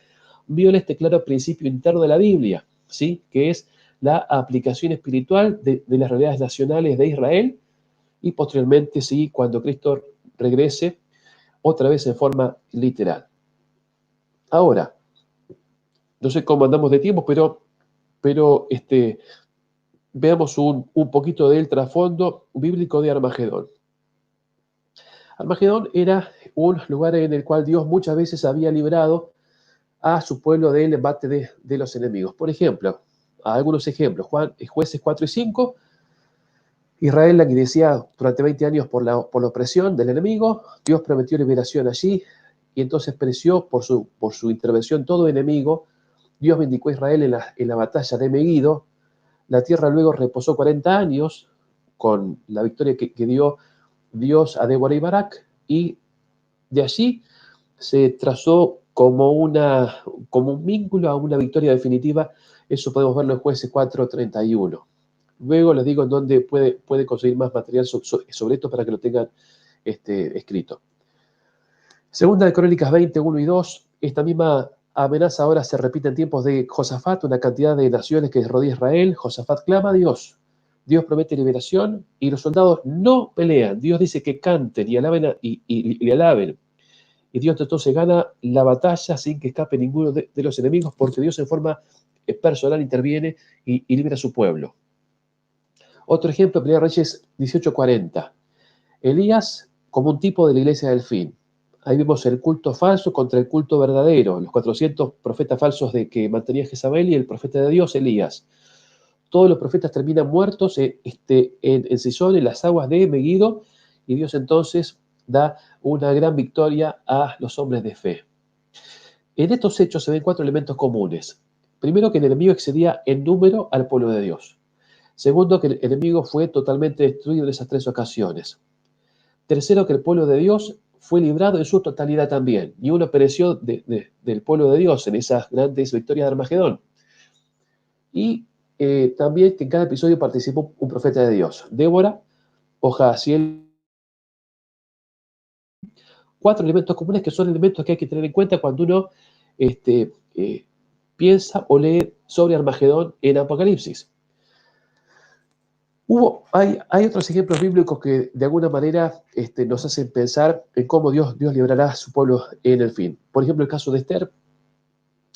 viola este claro principio interno de la Biblia, ¿sí? Que es la aplicación espiritual de las realidades nacionales de Israel y posteriormente, sí, cuando Cristo regrese otra vez en forma literal. Ahora, no sé cómo andamos de tiempo, pero veamos un poquito del trasfondo bíblico de Armagedón. Armagedón era un lugar en el cual Dios muchas veces había librado a su pueblo del embate de los enemigos. Por ejemplo, algunos ejemplos, Jueces 4 y 5, Israel languidecía durante 20 años por la opresión del enemigo, Dios prometió liberación allí, y entonces pereció por su intervención todo enemigo. Dios vindicó a Israel en la batalla de Megido. La tierra luego reposó 40 años con la victoria que dio Dios a Débora y Barak, y de allí se trazó como un vínculo a una victoria definitiva. Eso podemos verlo en Jueces 4:31. Luego les digo en dónde puede conseguir más material sobre esto para que lo tengan escrito. Segunda de Crónicas 20:1 y 2. Esta misma amenaza ahora se repite en tiempos de Josafat, una cantidad de naciones que rodea Israel. Josafat clama a Dios. Dios promete liberación y los soldados no pelean. Dios dice que canten y alaben y alaben. Y Dios entonces gana la batalla sin que escape ninguno de los enemigos, porque Dios en forma personal interviene y libera a su pueblo. Otro ejemplo, 1 Reyes 18:40. Elías como un tipo de la iglesia del fin. Ahí vemos el culto falso contra el culto verdadero, los 400 profetas falsos que mantenía Jezabel y el profeta de Dios, Elías. Todos los profetas terminan muertos en Sison, en las aguas de Megido, y Dios entonces da una gran victoria a los hombres de fe. En estos hechos se ven 4 elementos comunes. Primero, que el enemigo excedía en número al pueblo de Dios. Segundo, que el enemigo fue totalmente destruido en esas 3 ocasiones. Tercero, que el pueblo de Dios fue librado en su totalidad también. Ni uno pereció del pueblo de Dios en esas grandes victorias de Armagedón. Y también que en cada episodio participó un profeta de Dios. Débora o Jaasiel. 4 elementos comunes que son elementos que hay que tener en cuenta cuando uno piensa o lee sobre Armagedón en Apocalipsis. Hay otros ejemplos bíblicos que de alguna manera nos hacen pensar en cómo Dios librará a su pueblo en el fin. Por ejemplo, el caso de Esther.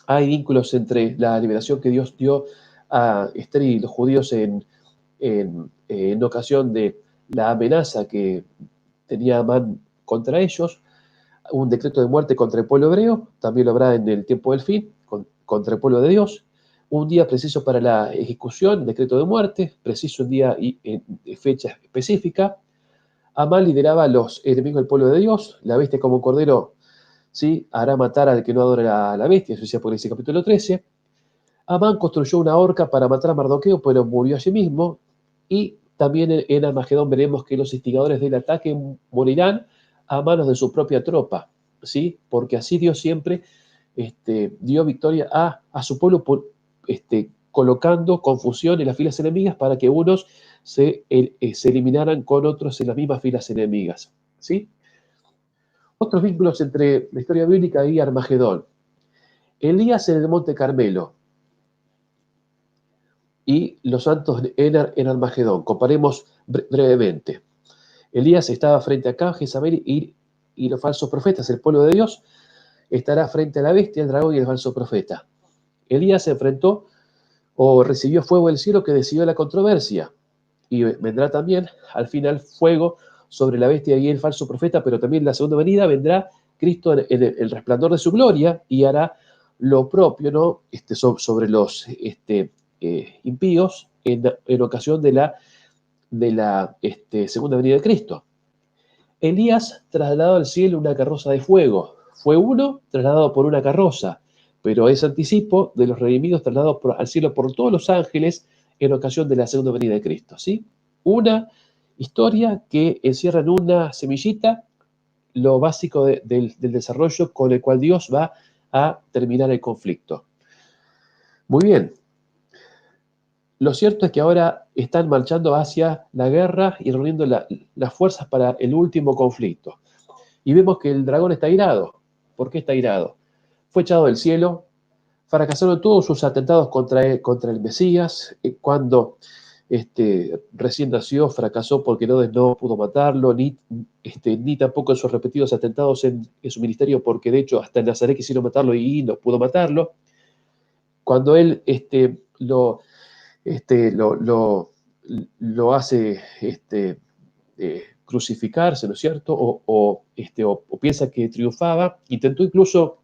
Hay vínculos entre la liberación que Dios dio a Esther y los judíos en ocasión de la amenaza que tenía Amán contra ellos, un decreto de muerte contra el pueblo hebreo, también lo habrá en el tiempo del fin, contra el pueblo de Dios, un día preciso para la ejecución, decreto de muerte, preciso un día y fecha específica. Amán lideraba a los enemigos del pueblo de Dios, la bestia como cordero, ¿sí?, hará matar al que no adora a la bestia, eso decía Apocalipsis capítulo 13. Amán construyó una horca para matar a Mardoqueo, pero murió allí mismo, y también en Armagedón veremos que los instigadores del ataque morirán a manos de su propia tropa, ¿sí? Porque así Dios siempre dio victoria a su pueblo colocando confusión en las filas enemigas para que unos se eliminaran con otros en las mismas filas enemigas, ¿sí? Otros vínculos entre la historia bíblica y Armagedón. Elías en el Monte Carmelo y los santos en Armagedón. Comparemos brevemente. Elías estaba frente a Jezabel y los falsos profetas. El pueblo de Dios estará frente a la bestia, el dragón y el falso profeta. Elías se enfrentó o recibió fuego del cielo que decidió la controversia. Y vendrá también al final fuego sobre la bestia y el falso profeta, pero también la segunda venida vendrá Cristo en el resplandor de su gloria y hará lo propio, ¿no? Sobre los impíos en ocasión de la segunda venida de Cristo. Elías trasladado al cielo una carroza de fuego. Fue uno trasladado por una carroza, pero es anticipo de los redimidos trasladados al cielo por todos los ángeles en ocasión de la segunda venida de Cristo, ¿sí? Una historia que encierra en una semillita lo básico del desarrollo con el cual Dios va a terminar el conflicto. Muy bien. Lo cierto es que ahora están marchando hacia la guerra y reuniendo las fuerzas para el último conflicto. Y vemos que el dragón está airado. ¿Por qué está airado? Fue echado del cielo, fracasaron todos sus atentados contra el Mesías. Cuando recién nació, fracasó porque Herodes no pudo matarlo, ni tampoco en sus repetidos atentados en su ministerio, porque de hecho hasta en Nazaret quisieron matarlo y no pudo matarlo. Cuando él lo hace crucificarse, ¿no es cierto? O piensa que triunfaba. Intentó incluso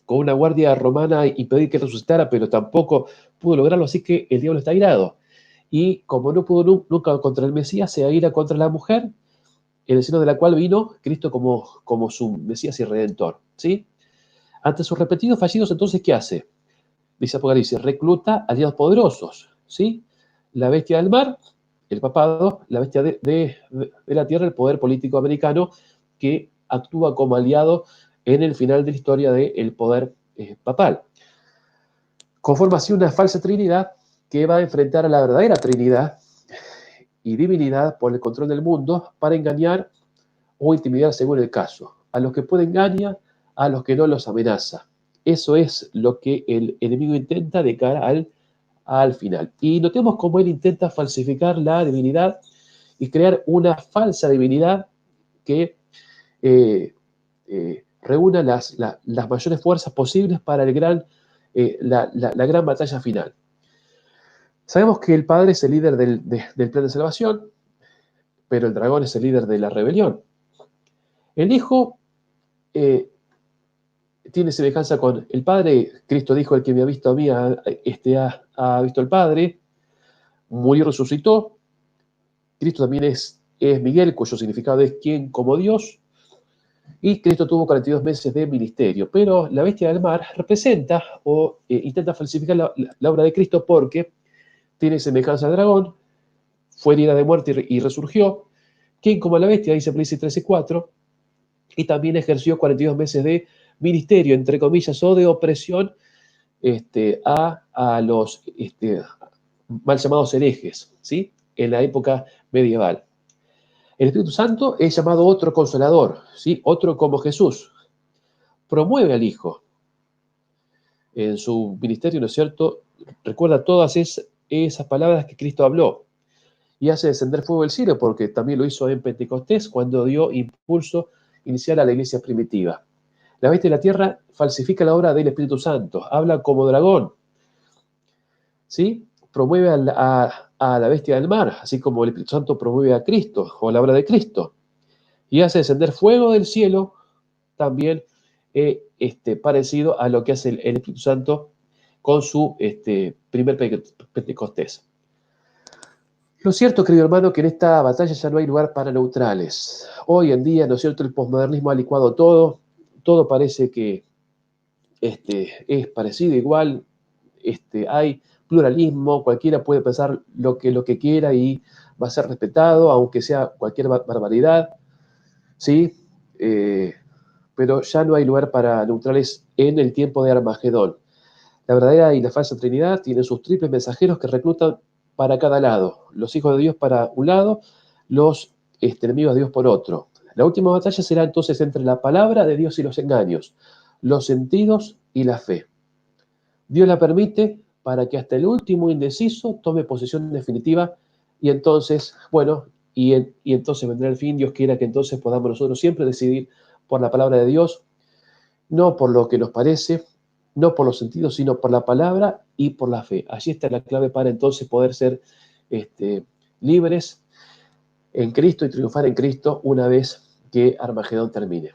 con una guardia romana impedir que resucitara, pero tampoco pudo lograrlo, así que el diablo está airado. Y como no pudo nunca contra el Mesías, se aira contra la mujer, en el seno de la cual vino Cristo como su Mesías y Redentor, ¿sí? Ante sus repetidos fallidos, entonces, ¿qué hace? Dice Apocalipsis, recluta aliados poderosos, ¿sí? La bestia del mar, el papado, la bestia de la tierra, el poder político americano, que actúa como aliado en el final de la historia del poder papal. Conforma así una falsa trinidad que va a enfrentar a la verdadera trinidad y divinidad por el control del mundo para engañar o intimidar según el caso. A los que puede engañar, a los que no los amenaza. Eso es lo que el enemigo intenta de cara al final. Y notemos cómo él intenta falsificar la divinidad y crear una falsa divinidad que reúna las mayores fuerzas posibles para la gran batalla final. Sabemos que el Padre es el líder del plan de salvación, pero el dragón es el líder de la rebelión. El Hijo tiene semejanza con el Padre. Cristo dijo, el que me ha visto a mí ha visto al Padre. Murió y resucitó. Cristo también es Miguel, cuyo significado es quien como Dios. Y Cristo tuvo 42 meses de ministerio. Pero la bestia del mar representa o intenta falsificar la obra de Cristo porque tiene semejanza al dragón, fue herida de muerte y resurgió. Quien como la bestia, dice Apocalipsis 13:4, y también ejerció 42 meses de ministerio, entre comillas, o de opresión a los mal llamados herejes, ¿sí? En la época medieval. El Espíritu Santo es llamado otro consolador, ¿sí? Otro como Jesús. Promueve al Hijo en su ministerio, ¿no es cierto? Recuerda todas esas palabras que Cristo habló y hace descender fuego del cielo, porque también lo hizo en Pentecostés cuando dio impulso inicial a la iglesia primitiva. La bestia de la tierra falsifica la obra del Espíritu Santo, habla como dragón, ¿sí? Promueve a la bestia del mar, así como el Espíritu Santo promueve a Cristo o la obra de Cristo, y hace descender fuego del cielo, también parecido a lo que hace el Espíritu Santo con su primer Pentecostés. Lo cierto, querido hermano, que en esta batalla ya no hay lugar para neutrales. Hoy en día, ¿no es cierto?, el posmodernismo ha licuado todo parece que es parecido, igual, hay pluralismo, cualquiera puede pensar lo que quiera y va a ser respetado, aunque sea cualquier barbaridad, ¿sí? Pero ya no hay lugar para neutrales en el tiempo de Armagedón. La verdadera y la falsa Trinidad tienen sus triples mensajeros que reclutan para cada lado. Los hijos de Dios para un lado, los enemigos de Dios por otro. La última batalla será entonces entre la palabra de Dios y los engaños, los sentidos y la fe. Dios la permite para que hasta el último indeciso tome posesión definitiva y entonces, bueno, y entonces vendrá el fin. Dios quiera que entonces podamos nosotros siempre decidir por la palabra de Dios, no por lo que nos parece, no por los sentidos, sino por la palabra y por la fe. Allí está la clave para entonces poder ser libres en Cristo y triunfar en Cristo una vez que Armagedón termine.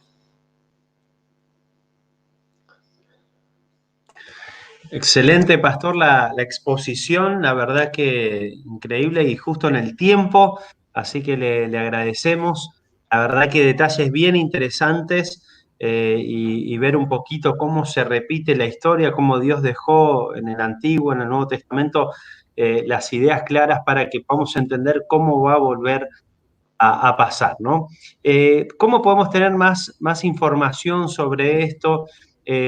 Excelente, Pastor, la exposición, la verdad que increíble y justo en el tiempo, así que le agradecemos. La verdad que detalles bien interesantes y ver un poquito cómo se repite la historia, cómo Dios dejó en el Antiguo, en el Nuevo Testamento, las ideas claras para que podamos entender cómo va a volver a pasar, ¿no? ¿Cómo podemos tener más información sobre esto?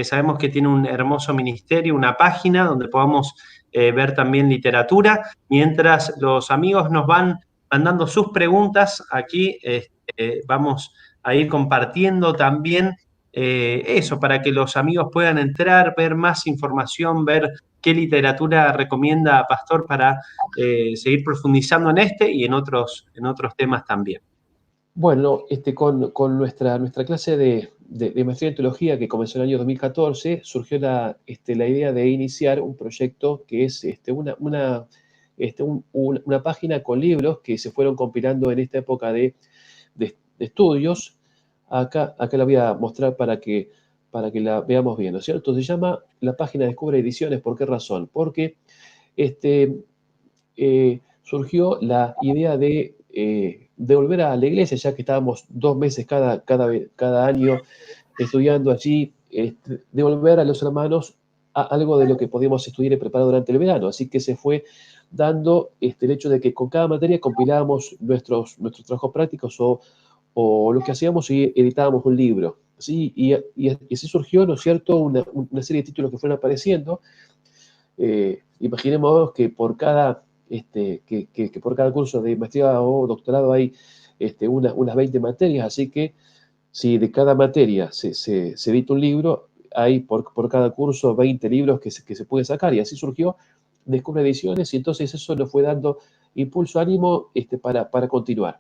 Sabemos que tiene un hermoso ministerio, una página donde podamos ver también literatura, mientras los amigos nos van mandando sus preguntas aquí, vamos a ir compartiendo también eso, para que los amigos puedan entrar, ver más información, ver qué literatura recomienda Pastor para seguir profundizando en este y en otros temas también. Bueno, con nuestra clase de maestría en teología que comenzó en el año 2014, surgió la idea de iniciar un proyecto que es una página con libros que se fueron compilando en esta época de estudios. Acá la voy a mostrar para que la veamos bien, ¿no es cierto? Se llama la página Descubre Ediciones. ¿Por qué razón? Porque este, surgió la idea de volver a la iglesia, ya que estábamos 2 meses cada año estudiando allí, de volver a los hermanos a algo de lo que podíamos estudiar y preparar durante el verano. Así que se fue dando el hecho de que con cada materia compilábamos nuestros trabajos prácticos o lo que hacíamos y editábamos un libro. ¿Sí? Y así surgió, ¿no es cierto?, una serie de títulos que fueron apareciendo. Imaginemos que por cada curso de maestría o doctorado hay unas 20 materias, así que si de cada materia se edita un libro, hay por cada curso 20 libros que se pueden sacar, y así surgió Descubre Ediciones, y entonces eso nos fue dando impulso, ánimo para continuar.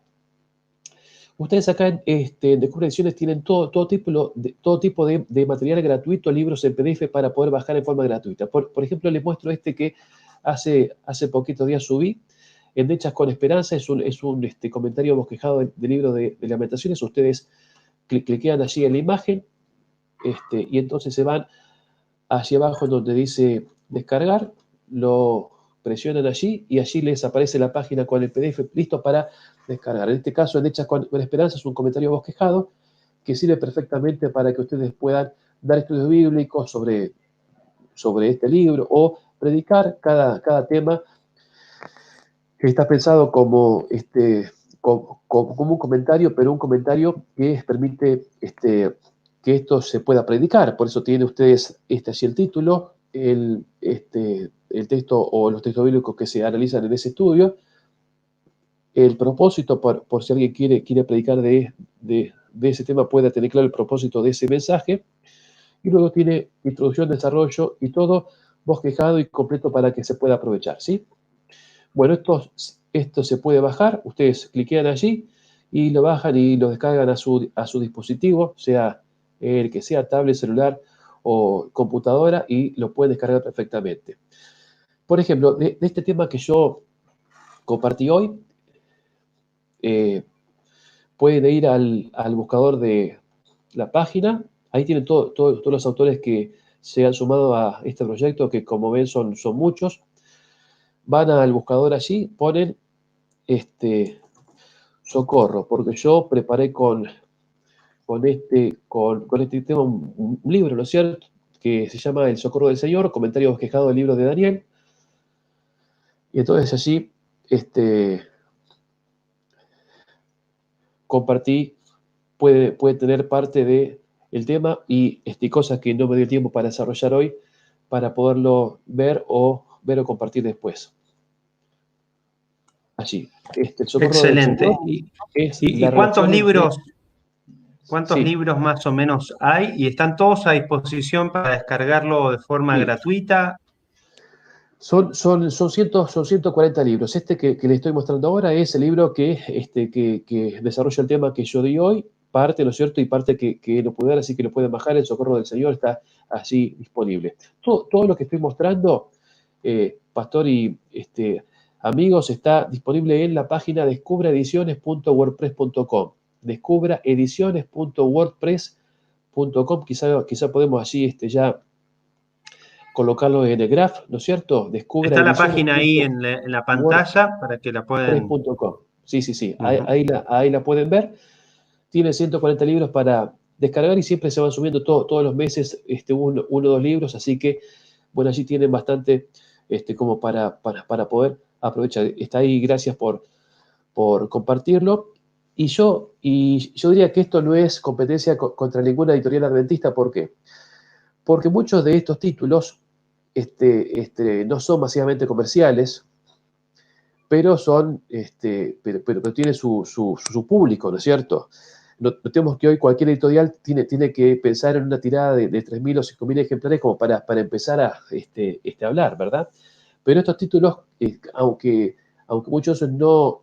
Ustedes acá en Descubre Ediciones tienen todo tipo de material gratuito, libros en PDF para poder bajar en forma gratuita. Por ejemplo, les muestro que hace poquitos días subí, en Hechas con Esperanza. Es un comentario bosquejado del libro de Lamentaciones. Ustedes cliquean allí en la imagen, y entonces se van allí abajo en donde dice descargar, lo presionan allí y allí les aparece la página con el PDF listo para descargar. En este caso, en Hechas con Esperanza, es un comentario bosquejado que sirve perfectamente para que ustedes puedan dar estudios bíblicos sobre este libro o predicar cada tema que está pensado como un comentario, pero un comentario que permite que esto se pueda predicar. Por eso tienen ustedes así el título, el texto o los textos bíblicos que se analizan en ese estudio, el propósito, por si alguien quiere predicar de ese tema, pueda tener claro el propósito de ese mensaje, y luego tiene introducción, desarrollo y todo bosquejado y completo para que se pueda aprovechar, ¿sí? Bueno, esto se puede bajar, ustedes cliquean allí y lo bajan y lo descargan a su dispositivo, sea el que sea, tablet, celular o computadora, y lo pueden descargar perfectamente. Por ejemplo, de este tema que yo compartí hoy, pueden ir al buscador de la página. Ahí tienen todos los autores que se han sumado a este proyecto, que como ven son muchos. Van al buscador allí, ponen Socorro, porque yo preparé con este tema un libro, ¿no es cierto?, que se llama El Socorro del Señor, comentario bosquejado del libro de Daniel. Y entonces allí compartí, puede tener parte del tema y cosas que no me dio tiempo para desarrollar hoy, para poderlo ver o compartir después. Allí, el Socorro del Excelente. Señor es ¿Y la relación entre... cuántos Sí, libros más o menos hay? ¿Y están todos a disposición para descargarlo de forma sí. gratuita? Son 140 libros. Que le estoy mostrando ahora es el libro que desarrolla el tema que yo di hoy, parte, ¿no es cierto?, y parte que no pude dar, así que lo pueden bajar. El Socorro del Señor está allí disponible. Todo lo que estoy mostrando, Pastor y amigos, está disponible en la página descubraediciones.wordpress.com. Descubraediciones.wordpress.com. Quizá podemos allí ya colocarlo en el graph, ¿no es cierto? Descubra Está la página ahí en la pantalla para que la pueden... wordpress.com. Sí, sí, sí, Ujú. ahí la pueden ver. Tiene 140 libros para descargar y siempre se van subiendo todos los meses uno o dos libros, así que, bueno, allí tienen bastante como para poder aprovechar. Está ahí, gracias por compartirlo. Y yo diría que esto no es competencia contra ninguna editorial adventista. ¿Por qué? Porque muchos de estos títulos no son masivamente comerciales, pero pero tiene su público, ¿no es cierto? Notemos que hoy cualquier editorial tiene que pensar en una tirada de 3.000 o 5.000 ejemplares como para empezar a hablar, ¿verdad? Pero estos títulos, aunque muchos no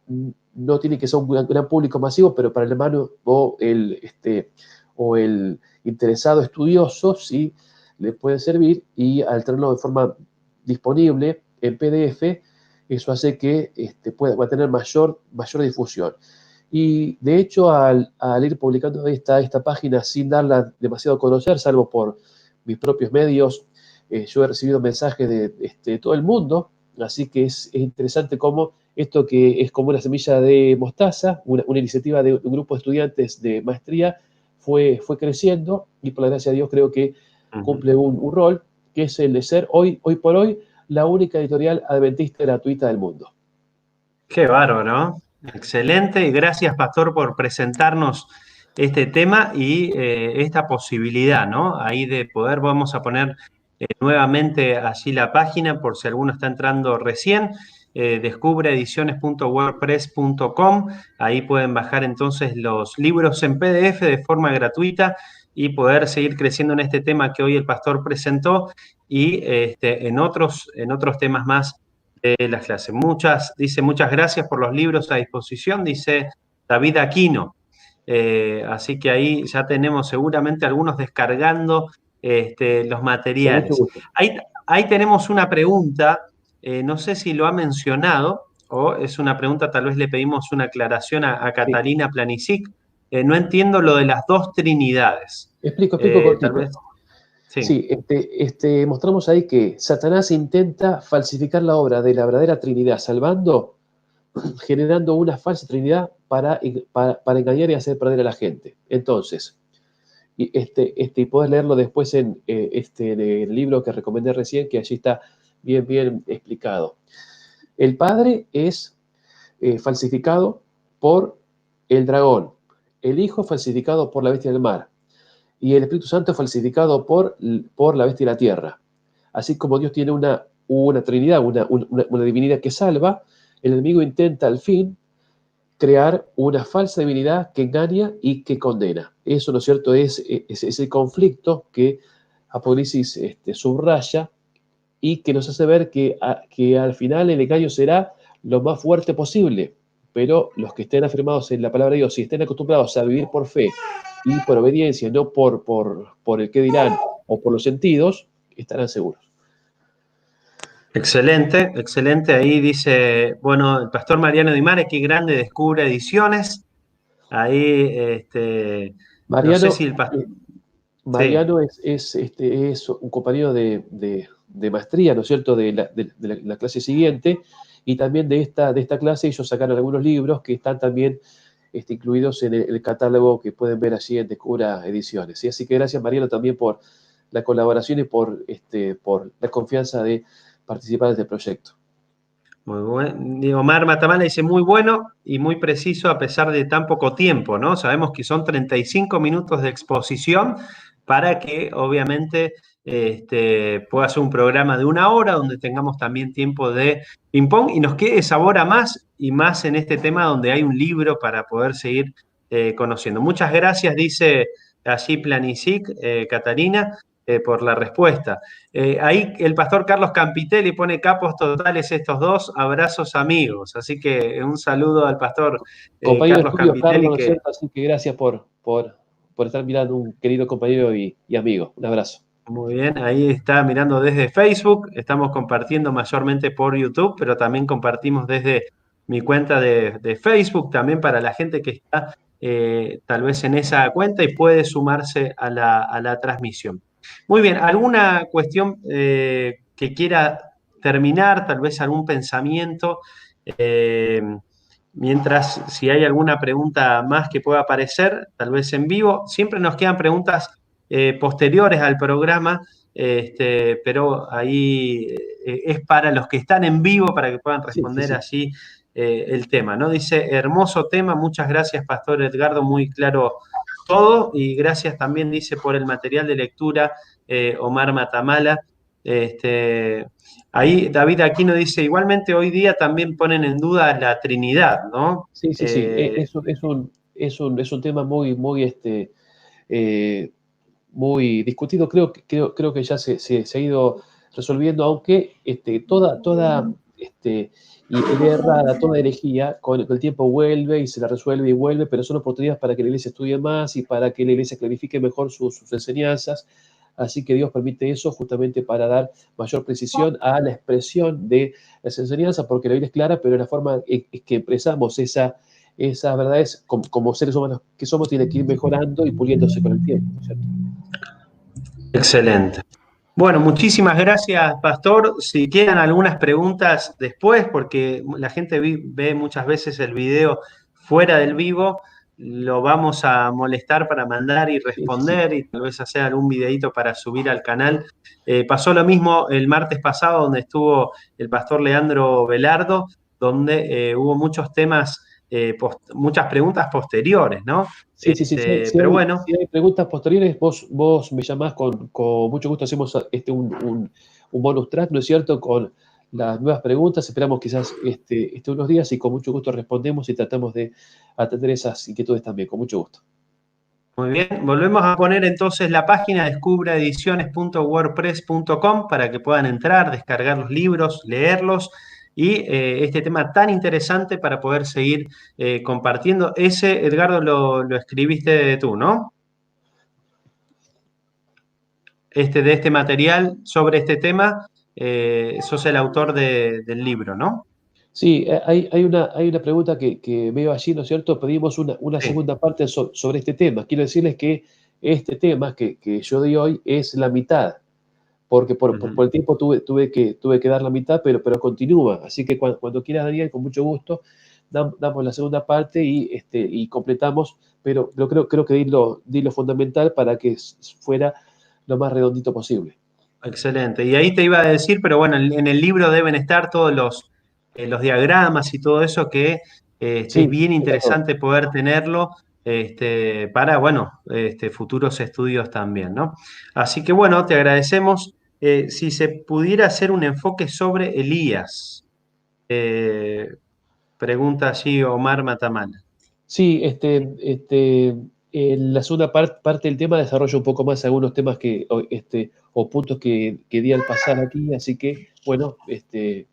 tienen que ser un gran público masivo, pero para el hermano o el interesado estudioso sí le puede servir, y al tenerlo de forma disponible en PDF, eso hace que va a tener mayor difusión. Y de hecho, al ir publicando esta página sin darla demasiado a conocer, salvo por mis propios medios, yo he recibido mensajes de todo el mundo, así que es interesante cómo esto, que es como una semilla de mostaza, una iniciativa de un grupo de estudiantes de maestría, fue creciendo, y por la gracia de Dios creo que cumple un rol, que es el de ser hoy por hoy la única editorial adventista gratuita del mundo. Qué bárbaro, excelente, y gracias, Pastor, por presentarnos este tema y esta posibilidad, ¿no? Ahí de poder, vamos a poner nuevamente allí la página por si alguno está entrando recién, descubreediciones.wordpress.com. Ahí pueden bajar entonces los libros en PDF de forma gratuita y poder seguir creciendo en este tema que hoy el pastor presentó y en otros temas más de las clases. Dice, muchas gracias por los libros a disposición, dice David Aquino. Así que ahí ya tenemos seguramente algunos descargando los Con mucho materiales. gusto. Ahí tenemos una pregunta, no sé si lo ha mencionado o es una pregunta, tal vez le pedimos una aclaración a Sí. Catalina Planisic. No entiendo lo de las dos trinidades. Explico Tal cortito. vez, sí. Sí, mostramos ahí que Satanás intenta falsificar la obra de la verdadera Trinidad, generando una falsa Trinidad para engañar y hacer perder a la gente. Entonces, y podés leerlo después en el libro que recomendé recién, que allí está bien explicado. El Padre es falsificado por el dragón, el Hijo falsificado por la bestia del mar, y el Espíritu Santo falsificado por la bestia de la tierra. Así como Dios tiene una Trinidad, una divinidad que salva, el enemigo intenta al fin crear una falsa divinidad que engaña y que condena. Eso, ¿no es cierto?, es ese conflicto que Apocalipsis subraya, y que nos hace ver que al final el engaño será lo más fuerte posible, pero los que estén afirmados en la palabra de Dios y estén acostumbrados a vivir por fe y por obediencia, no por el qué dirán o por los sentidos, estarán seguros. Excelente, excelente. Ahí dice, bueno, el pastor Mariano Di Mare, qué grande, Descubre Ediciones. Ahí, no sé Mariano, si el pastor... eh, Sí. Mariano es un compañero de maestría, ¿no es cierto?, de la clase siguiente, y también de esta clase ellos sacaron algunos libros que están también incluidos en el catálogo que pueden ver allí en Descubra Ediciones. ¿Sí? Así que gracias, Mariano, también por la colaboración y por la confianza de participar de este proyecto. Muy bueno. Omar Matamala dice muy bueno y muy preciso a pesar de tan poco tiempo, ¿no? Sabemos que son 35 minutos de exposición para que obviamente pueda ser un programa de 1 hora donde tengamos también tiempo de ping-pong y nos quede sabor a más y más en este tema donde hay un libro para poder seguir conociendo. Muchas gracias, dice allí Planisic, Catalina, por la respuesta. Ahí el pastor Carlos Campitelli pone capos totales estos dos, abrazos amigos. Así que un saludo al pastor Compañero de Carlos estudio, Carlos, Campitelli ¿no es que cierto? Así que gracias por estar mirando, un querido compañero y amigo. Un abrazo. muy bien, ahí está mirando desde Facebook. Estamos compartiendo mayormente por YouTube, pero también compartimos desde mi cuenta de Facebook, también para la gente que está tal vez en esa cuenta y puede sumarse a la transmisión. Muy bien, ¿alguna cuestión que quiera terminar, tal vez algún pensamiento? Eh, Mientras, si hay alguna pregunta más que pueda aparecer, tal vez en vivo, siempre nos quedan preguntas posteriores al programa, pero ahí es para los que están en vivo, para que puedan Sí, sí, responder sí. allí el tema, ¿no? Dice, hermoso tema, muchas gracias, Pastor Edgardo, muy claro todo, y gracias también, dice, por el material de lectura, Omar Matamala. Este, Ahí David Aquino dice, igualmente hoy día también ponen en duda la Trinidad, ¿no? Sí, sí, sí. Es un tema muy, muy, eh, muy discutido. Creo que ya se ha ido resolviendo, aunque toda idea errada, toda herejía, con el tiempo vuelve y se la resuelve y vuelve, pero son oportunidades para que la iglesia estudie más y para que la iglesia clarifique mejor sus enseñanzas. Así que Dios permite eso justamente para dar mayor precisión a la expresión de las enseñanzas, porque la Biblia es clara, pero la forma en que expresamos esas verdades como seres humanos que somos tiene que ir mejorando y puliéndose con el tiempo, ¿no es cierto? Excelente. Bueno, muchísimas gracias, Pastor. Si quedan algunas preguntas después, porque la gente ve muchas veces el video fuera del vivo, lo vamos a molestar para mandar y Sí, sí, sí. responder y tal vez hacer algún videito para subir al canal. Pasó lo mismo el martes pasado, donde estuvo el Pastor Leandro Velardo, donde hubo muchos temas, muchas preguntas posteriores, ¿no? Sí, sí, sí. Pero bueno. Si hay preguntas posteriores, vos me llamás con mucho gusto. Hacemos un bonus track, ¿no es cierto? Con las nuevas preguntas. Esperamos quizás unos días y con mucho gusto respondemos y tratamos de atender esas inquietudes también, con mucho gusto. Muy bien, volvemos a poner entonces la página descubraediciones.wordpress.com para que puedan entrar, descargar los libros, leerlos y este tema tan interesante para poder seguir compartiendo. Ese, Edgardo, lo escribiste tú, ¿no? De este material sobre este tema, sos el autor del libro, ¿no? Sí, hay una pregunta que veo allí, ¿no es cierto? Pedimos una Sí. segunda parte sobre este tema. Quiero decirles que este tema que yo di hoy es la mitad, porque por Ujú. el tiempo tuve que dar la mitad, pero continúa. Así que cuando quieras, Daniel, con mucho gusto, damos la segunda parte y completamos, pero creo que di lo fundamental para que fuera lo más redondito posible. Excelente. Y ahí te iba a decir, pero bueno, en el libro deben estar todos los diagramas y todo eso que es Sí, bien está todo. interesante poder tenerlo para, bueno, futuros estudios también, ¿no? Así que bueno, te agradecemos. Si se pudiera hacer un enfoque sobre Elías, eh, pregunta allí Omar Matamala. Sí, en la segunda parte del tema desarrollo un poco más algunos temas o puntos que di al pasar aquí, así que, bueno,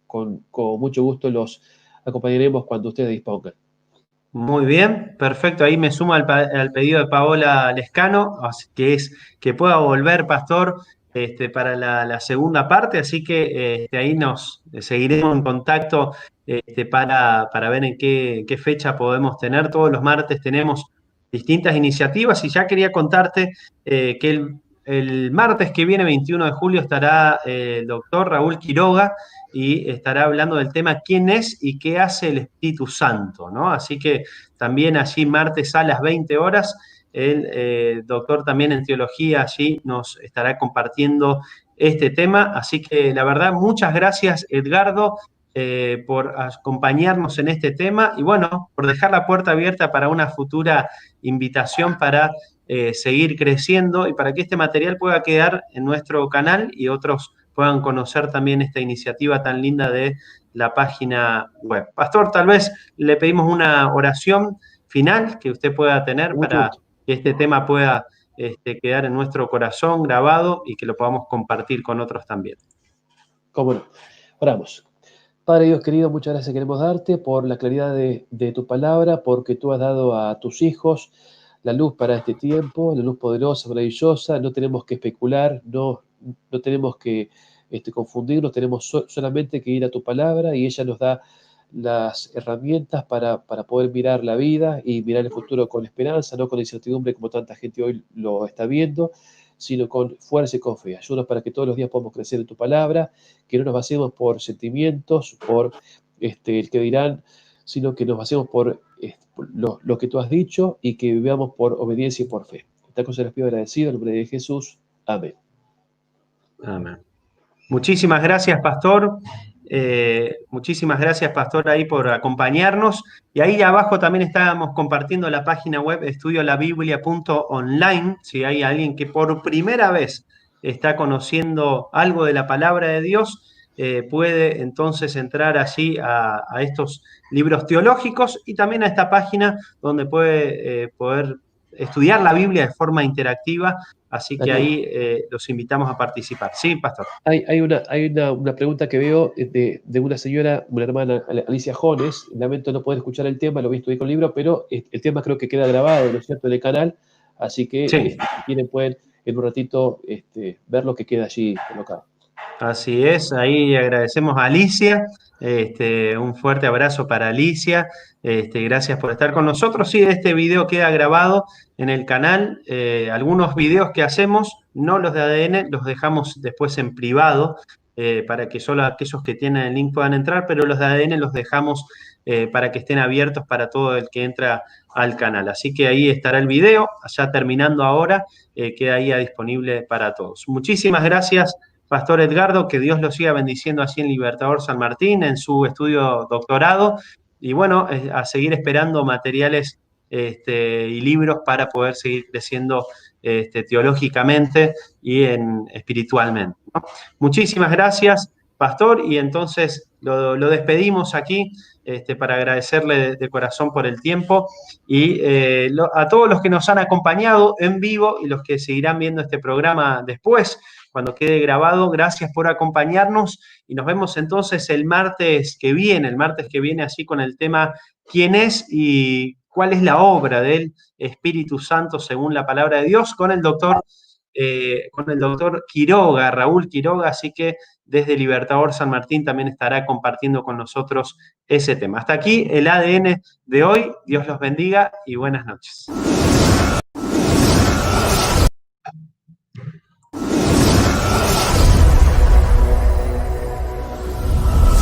con mucho gusto los acompañaremos cuando ustedes dispongan. Muy bien, perfecto. Ahí me sumo al pedido de Paola Lescano, así que es que pueda volver, Pastor, para la segunda parte. Así que ahí nos seguiremos en contacto para ver en qué fecha podemos tener. Todos los martes tenemos distintas iniciativas y ya quería contarte que el martes que viene, 21 de julio, estará el doctor Raúl Quiroga y estará hablando del tema quién es y qué hace el Espíritu Santo, ¿no? Así que también allí martes a las 20 horas, el doctor también en teología allí nos estará compartiendo este tema. Así que la verdad, muchas gracias Edgardo por acompañarnos en este tema y bueno, por dejar la puerta abierta para una futura invitación para seguir creciendo y para que este material pueda quedar en nuestro canal y otros puedan conocer también esta iniciativa tan linda de la página web. Pastor, tal vez le pedimos una oración final que usted pueda tener Con mucho para gusto. que este tema pueda quedar en nuestro corazón grabado y que lo podamos compartir con otros también. ¿Cómo no? Oramos. Padre Dios querido, muchas gracias queremos darte por la claridad de tu palabra, porque tú has dado a tus hijos la luz para este tiempo, la luz poderosa, maravillosa. No tenemos que especular, no tenemos que confundirnos, tenemos solamente que ir a tu palabra y ella nos da las herramientas para poder mirar la vida y mirar el futuro con esperanza, no con incertidumbre como tanta gente hoy lo está viendo, sino con fuerza y con fe. Ayúdanos para que todos los días podamos crecer en tu palabra, que no nos basemos por sentimientos, por el que dirán, sino que nos basemos por lo que tú has dicho y que vivamos por obediencia y por fe. Esta cosa les pido agradecido en el nombre de Jesús. Amén. Amén. Muchísimas gracias, Pastor. Muchísimas gracias, Pastor, ahí por acompañarnos. Y ahí abajo también estábamos compartiendo la página web estudiolabiblia.online. Si hay alguien que por primera vez está conociendo algo de la palabra de Dios, puede entonces entrar allí a estos libros teológicos y también a esta página donde puede poder estudiar la Biblia de forma interactiva. Así que ahí los invitamos a participar. Sí, Pastor. Hay una pregunta que veo de una señora, una hermana, Alicia Jones. Lamento no poder escuchar el tema, lo he visto ahí con el libro, pero el tema creo que queda grabado, ¿no es cierto?, en el canal. Así que sí. Si quieren pueden en un ratito ver lo que queda allí colocado. Así es, ahí agradecemos a Alicia, un fuerte abrazo para Alicia, gracias por estar con nosotros. Sí, este video queda grabado en el canal, algunos videos que hacemos, no los de ADN, los dejamos después en privado, para que solo aquellos que tienen el link puedan entrar, pero los de ADN los dejamos para que estén abiertos para todo el que entra al canal. Así que ahí estará el video, ya terminando ahora, queda ahí disponible para todos. Muchísimas gracias, Pastor Edgardo, que Dios lo siga bendiciendo así en Libertador San Martín, en su estudio doctorado, y bueno, a seguir esperando materiales y libros para poder seguir creciendo teológicamente y espiritualmente, ¿no? Muchísimas gracias, Pastor, y entonces lo despedimos aquí para agradecerle de corazón por el tiempo y a todos los que nos han acompañado en vivo y los que seguirán viendo este programa después, cuando quede grabado. Gracias por acompañarnos y nos vemos entonces el martes que viene así con el tema ¿quién es y cuál es la obra del Espíritu Santo según la palabra de Dios? Con el doctor Quiroga, Raúl Quiroga, así que desde Libertador San Martín también estará compartiendo con nosotros ese tema. Hasta aquí el ADN de hoy. Dios los bendiga y buenas noches.